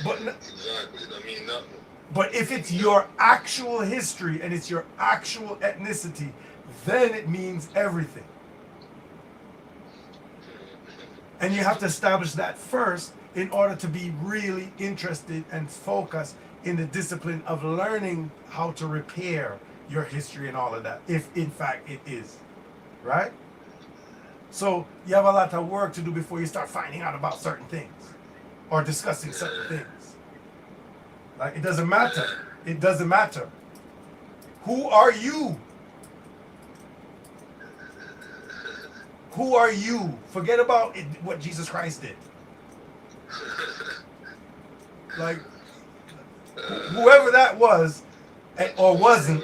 But exactly. I mean nothing. But if it's your actual history and it's your actual ethnicity, then it means everything. And you have to establish that first in order to be really interested and focused in the discipline of learning how to repair your history and all of that, if in fact it is, right? So you have a lot of work to do before you start finding out about certain things or discussing certain things. Like it doesn't matter. It doesn't matter. Who are you? Who are you? Forget about it, what Jesus Christ did. Like, whoever that was, or wasn't,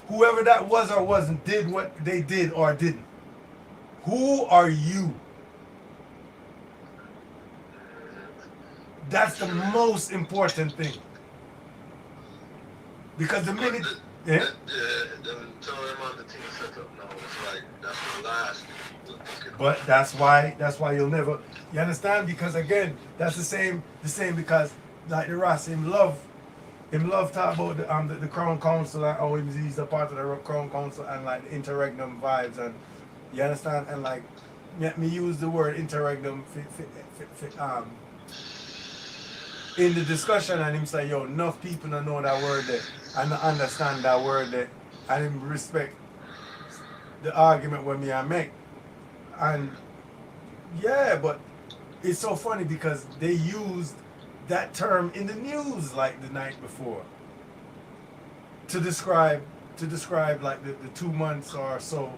whoever that was or wasn't, did what they did or didn't. Who are you? That's the most important thing. Because the minute... Yeah? But that's why you'll never, you understand? Because again, that's the same because like the Ross, him love talk about the Crown Council and how he's a part of the Crown Council and like the interregnum vibes, and you understand? And like let me use the word interregnum in the discussion, and him say, yo, enough people don't know that word there and don't understand that word there, and him respect the argument when me I make. And yeah, but it's so funny because they used that term in the news like the night before to describe like the 2 months or so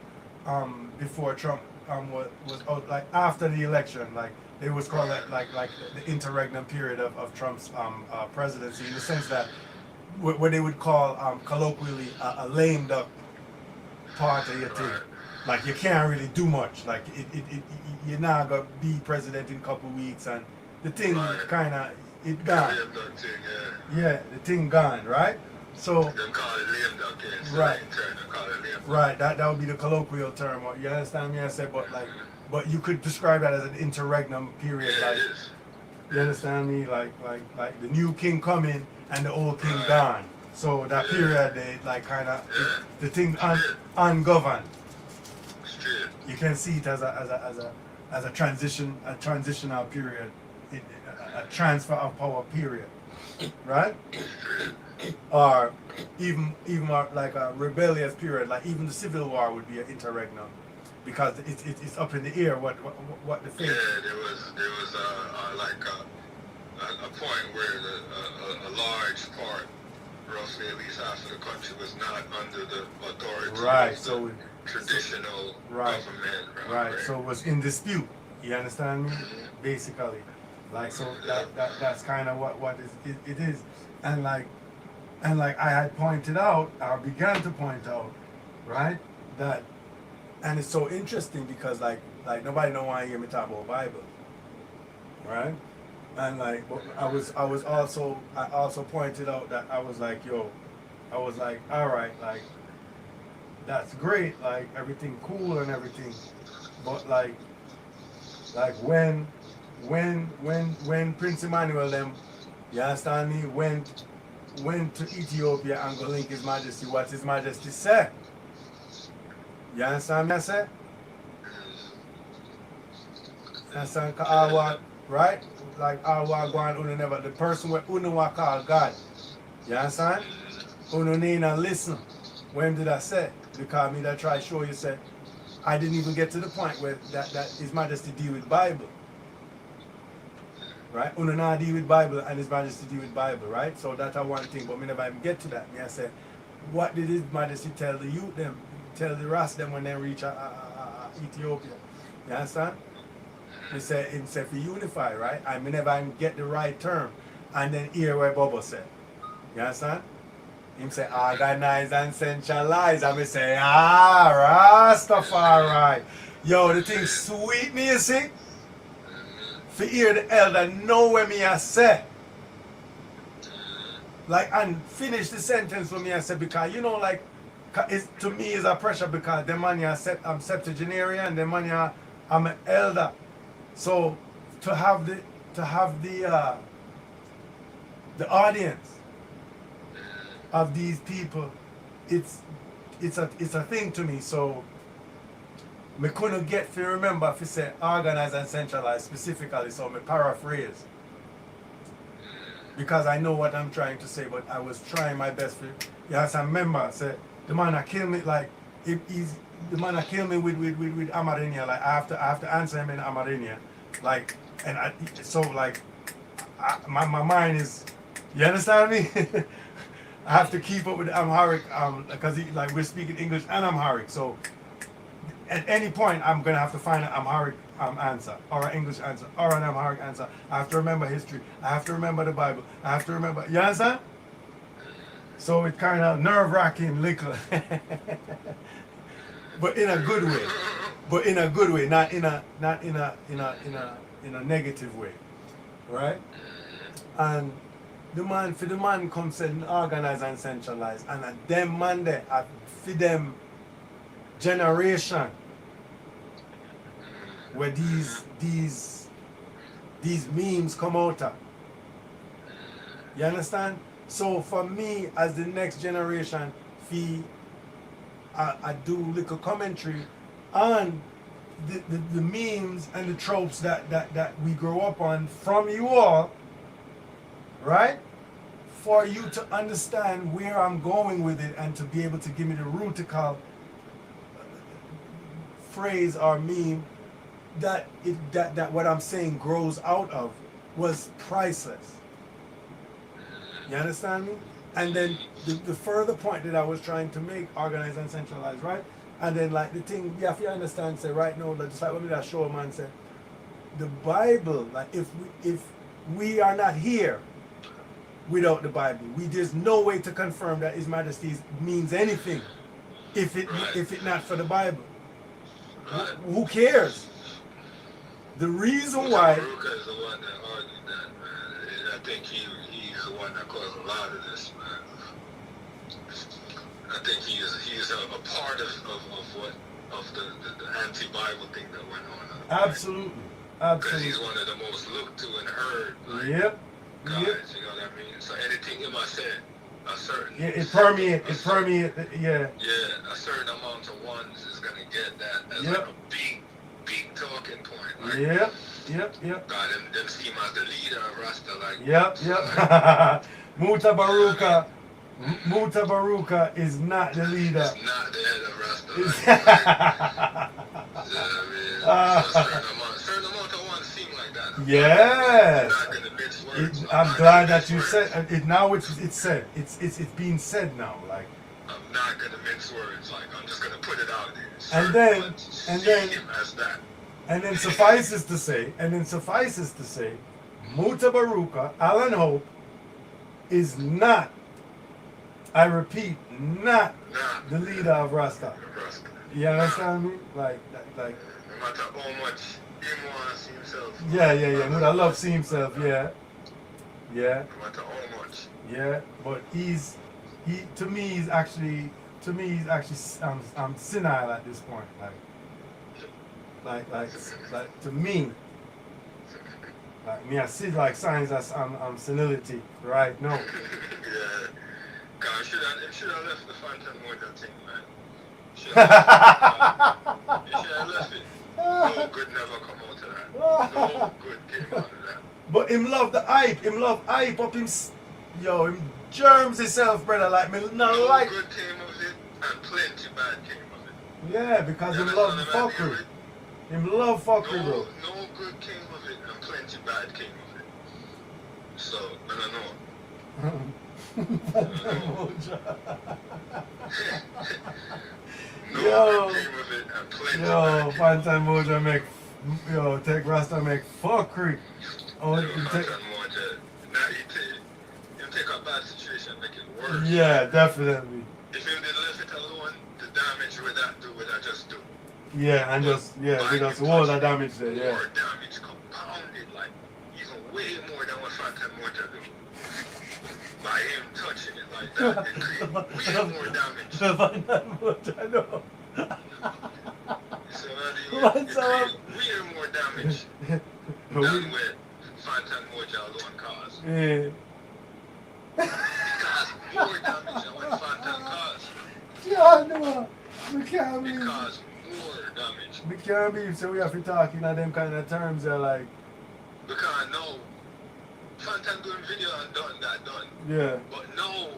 before Trump was out, like after the election, like they was called like the interregnum period of Trump's presidency, in the sense that what they would call colloquially a lame duck part of your thing. Like you can't really do much. Like you're not gonna be president in a couple weeks, and the thing kind of it gone. Yeah, the thing gone, right? So right, right. That would be the colloquial term. You understand me? I said, but you could describe that as an interregnum period. Like you understand me? Like the new king coming and the old king gone. So that period, they like kind of the thing ungoverned. You can see it as a transitional period, a transfer of power period, right? Or even like a rebellious period, like even the Civil War would be an interregnum. because it's up in the air what the faith. Yeah, there was like a point where a large part, roughly at least half of the country, was not under the authority Right. of the So traditional right. government. Right. So it was in dispute. You understand me? Basically, like so that's kind of what it is, and like I had pointed out, I began to point out, right, that, and it's so interesting because like nobody don't want to hear me talk about Bible, right? And like but I also pointed out that I was like, all right, like that's great, like everything cool and everything, but like when Prince Emmanuel them, you understand me, went to Ethiopia and go link His Majesty, what His Majesty said. You understand me I say? You understand Adwa, right? Like Adwa go on Uno never, the person where Uno wa call God. You understand? Uno need to listen. When did I say? Because me that try show you say I didn't even get to the point where that His Majesty deal with Bible. Right? Uno not deal with Bible and His Majesty deal with Bible, right? So that's one thing, but me never even get to that. Me I say, what did His Majesty tell the youth them, tell the rest them when they reach Ethiopia? You understand? He said for unify, right? I me never even get the right term. And then hear where Bobo said. You understand? Him say organize and centralize. And me say, Rastafari. Yo, the thing sweet me, you see? For hear the elder know where me I say. Like, and finish the sentence for me I say, because you know, like, it's, to me is a pressure because the man I'm septuagenarian, the man I'm an elder. So to have the audience of these people, it's a thing to me. So me couldn't get to remember if you say organize and centralize specifically, so me paraphrase. Because I know what I'm trying to say, but I was trying my best for yes, I remember say the man that killed me, like the man that killed me with Amarinia, like I have to answer him in Amarinia. Like and my mind is, you understand me? I have to keep up with the Amharic because like we're speaking English and Amharic, so at any point I'm gonna have to find an Amharic answer or an English answer or an Amharic answer. I have to remember history. I have to remember the Bible. I have to remember. You understand? So it's kind of nerve-wracking, little, but in a good way. But in a good way, not in a negative way, right? And the man comes and organize and centralize, and them man there, for them generation where these memes come out of. You understand? So for me, as the next generation, I do little commentary on the memes and the tropes that we grow up on from you all, right? For you to understand where I'm going with it and to be able to give me the rutical phrase or meme that what I'm saying grows out of was priceless. You understand me? And then the further point that I was trying to make, organize and centralize, right? And then like the thing, you have to understand, say right now, just like when that show man said, the Bible, like if we are not here without the Bible, there's no way to confirm that His Majesty means anything if it not for the Bible. Right. Who cares? The reason why. Baruch is the one that argued that, man. I think he's the one that caused a lot of this, man. I think he's a part of the anti-Bible thing that went on. Absolutely. Because he's one of the most looked to and heard. Like, yep. Guys, you know what I mean? So anything him I said, a certain. Yeah, it permeates. Yeah. Yeah, a certain amount of ones is gonna get that as like a big talking point. Like, Yep. God, them see him as the leader of Rasta, like. Yep. Muta Baruka is not the leader. It's not the head of Rasta. Like, Certain amount I want to seem like that. Yes. I'm not gonna mix words. I'm glad that you said it. Now it's said. It's being said now. Like. I'm not gonna mix words. Like I'm just gonna put it out there. And then him as that. And then suffices to say, Mutabaruka, Alan Hope, is not, I repeat, not the leader of Rasta. You understand me? Like. No matter how much he wants to see himself. Yeah. Would I love see himself? Yeah. No matter how much. Yeah, but to me he's actually senile at this point. Like to me. Like me, I see like signs that I'm senility right now. Yeah. God, should have left the Phantom Motor thing, man. Should have left it. No good never come out of that. No good came out of that. But him love the hype. Him love hype up him. Yo, him germs himself, brother. Like me, not like. No good came of it, and plenty bad came of it. Yeah, because him love fuckery. Him love fuckery, bro. No good came of it, and plenty bad came of it. So, I don't know. Yo, good came of it, and plenty yo, bad Phantom Mojo make, yo, take Rasta make fuckery. Oh, you take a bad situation, make it worse. Yeah, definitely. If you did left it alone, the damage would I just do. Yeah, and because all the damage there, yeah. More damage compounded, like even way more than what Phantom Motor do. By him touching it like that, it created way more damage. Phantom Mojo, I know. So it created way more damage than what Phantom Mojo alone caused. Yeah. It caused more damage than what Phantom caused. Yeah, no, we can't It believe. caused more damage. We can't believe, so we have to talk in them kind of terms. They're like, Because no, Phantom doing video and done. yeah. But no,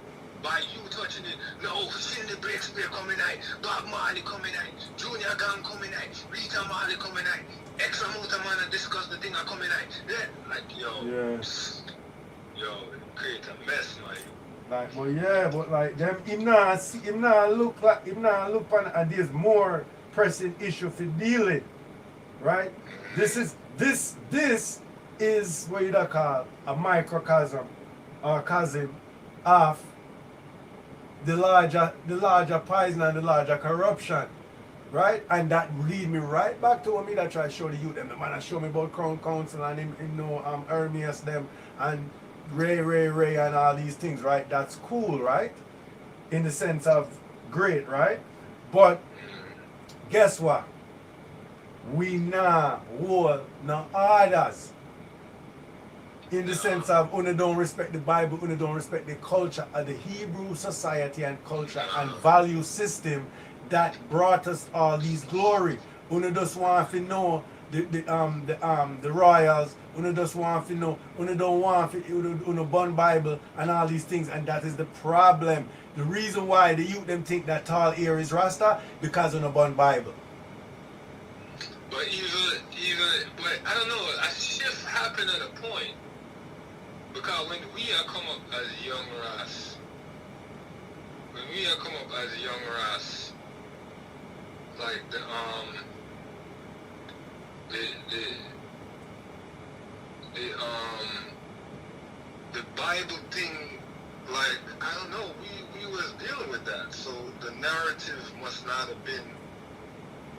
by you touching it, no, Cindy Breakspear coming out, Bob Marley coming out, Junior Gang coming out, Rita Marley coming out, X amount of man discuss the thing are coming out. Yeah, like yo, it create a mess, man. Like, well, yeah, but like them, him not look on, and there's more pressing issue for dealing, right? This is what you call a microcosm or cousin of the larger poison and the larger corruption, right? And that lead me right back to me that try to show the youth them. The man that show me about Crown Council and him know Hermes them and Ray and all these things, right? That's cool, right? In the sense of great, right? But guess what? We nah hold no orders. In the sense of una don't respect the Bible, una don't respect the culture of the Hebrew society and culture and value system that brought us all these glory. Una just want to know the royals, una just want to know, una don't want to una burn Bible and all these things, and that is the problem. The reason why the youth them think that tall ear is Rasta because una burn Bible. But but I don't know, a shift happened at a point. Because when we are come up as a young race, like the Bible thing, like I don't know, we was dealing with that, so the narrative must not have been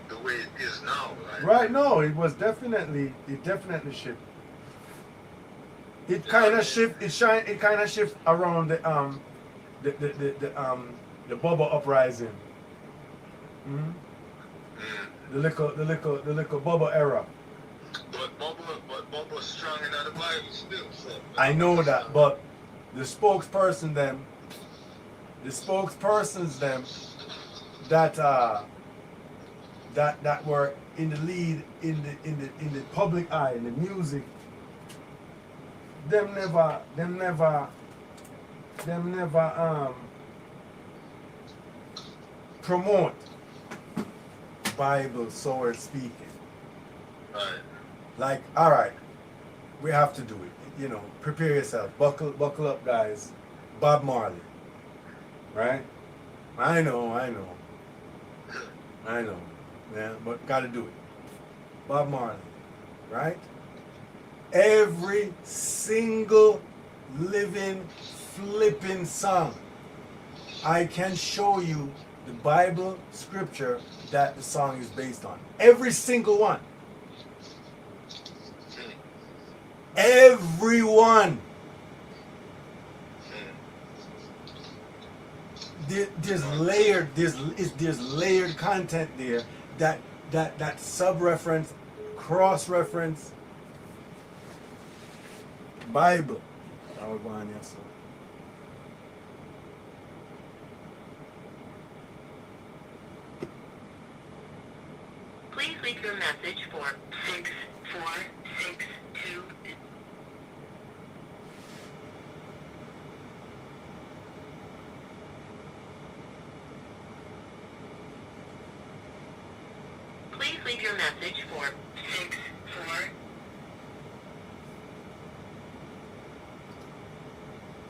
the way it is now, right? Right, no, it definitely shifted. It kind of shift around the Bubba uprising. Mm-hmm. The little Bubba era. But Bubba's strong in the Bible still. So I know that, but the spokespersons them that were in the lead in the public eye in the music. Them never promote Bible, so speaking. Right. Like, all right, we have to do it. You know, prepare yourself. Buckle up, guys. Bob Marley, right? I know. Yeah, but gotta do it. Bob Marley, right? Every single living flipping song, I can show you the Bible scripture that the song is based on. Every single one. Everyone. There's layered content there that sub reference, cross reference Bible. I would go on, yes, sir. Please leave your message for 6462. Please leave your message for 6462.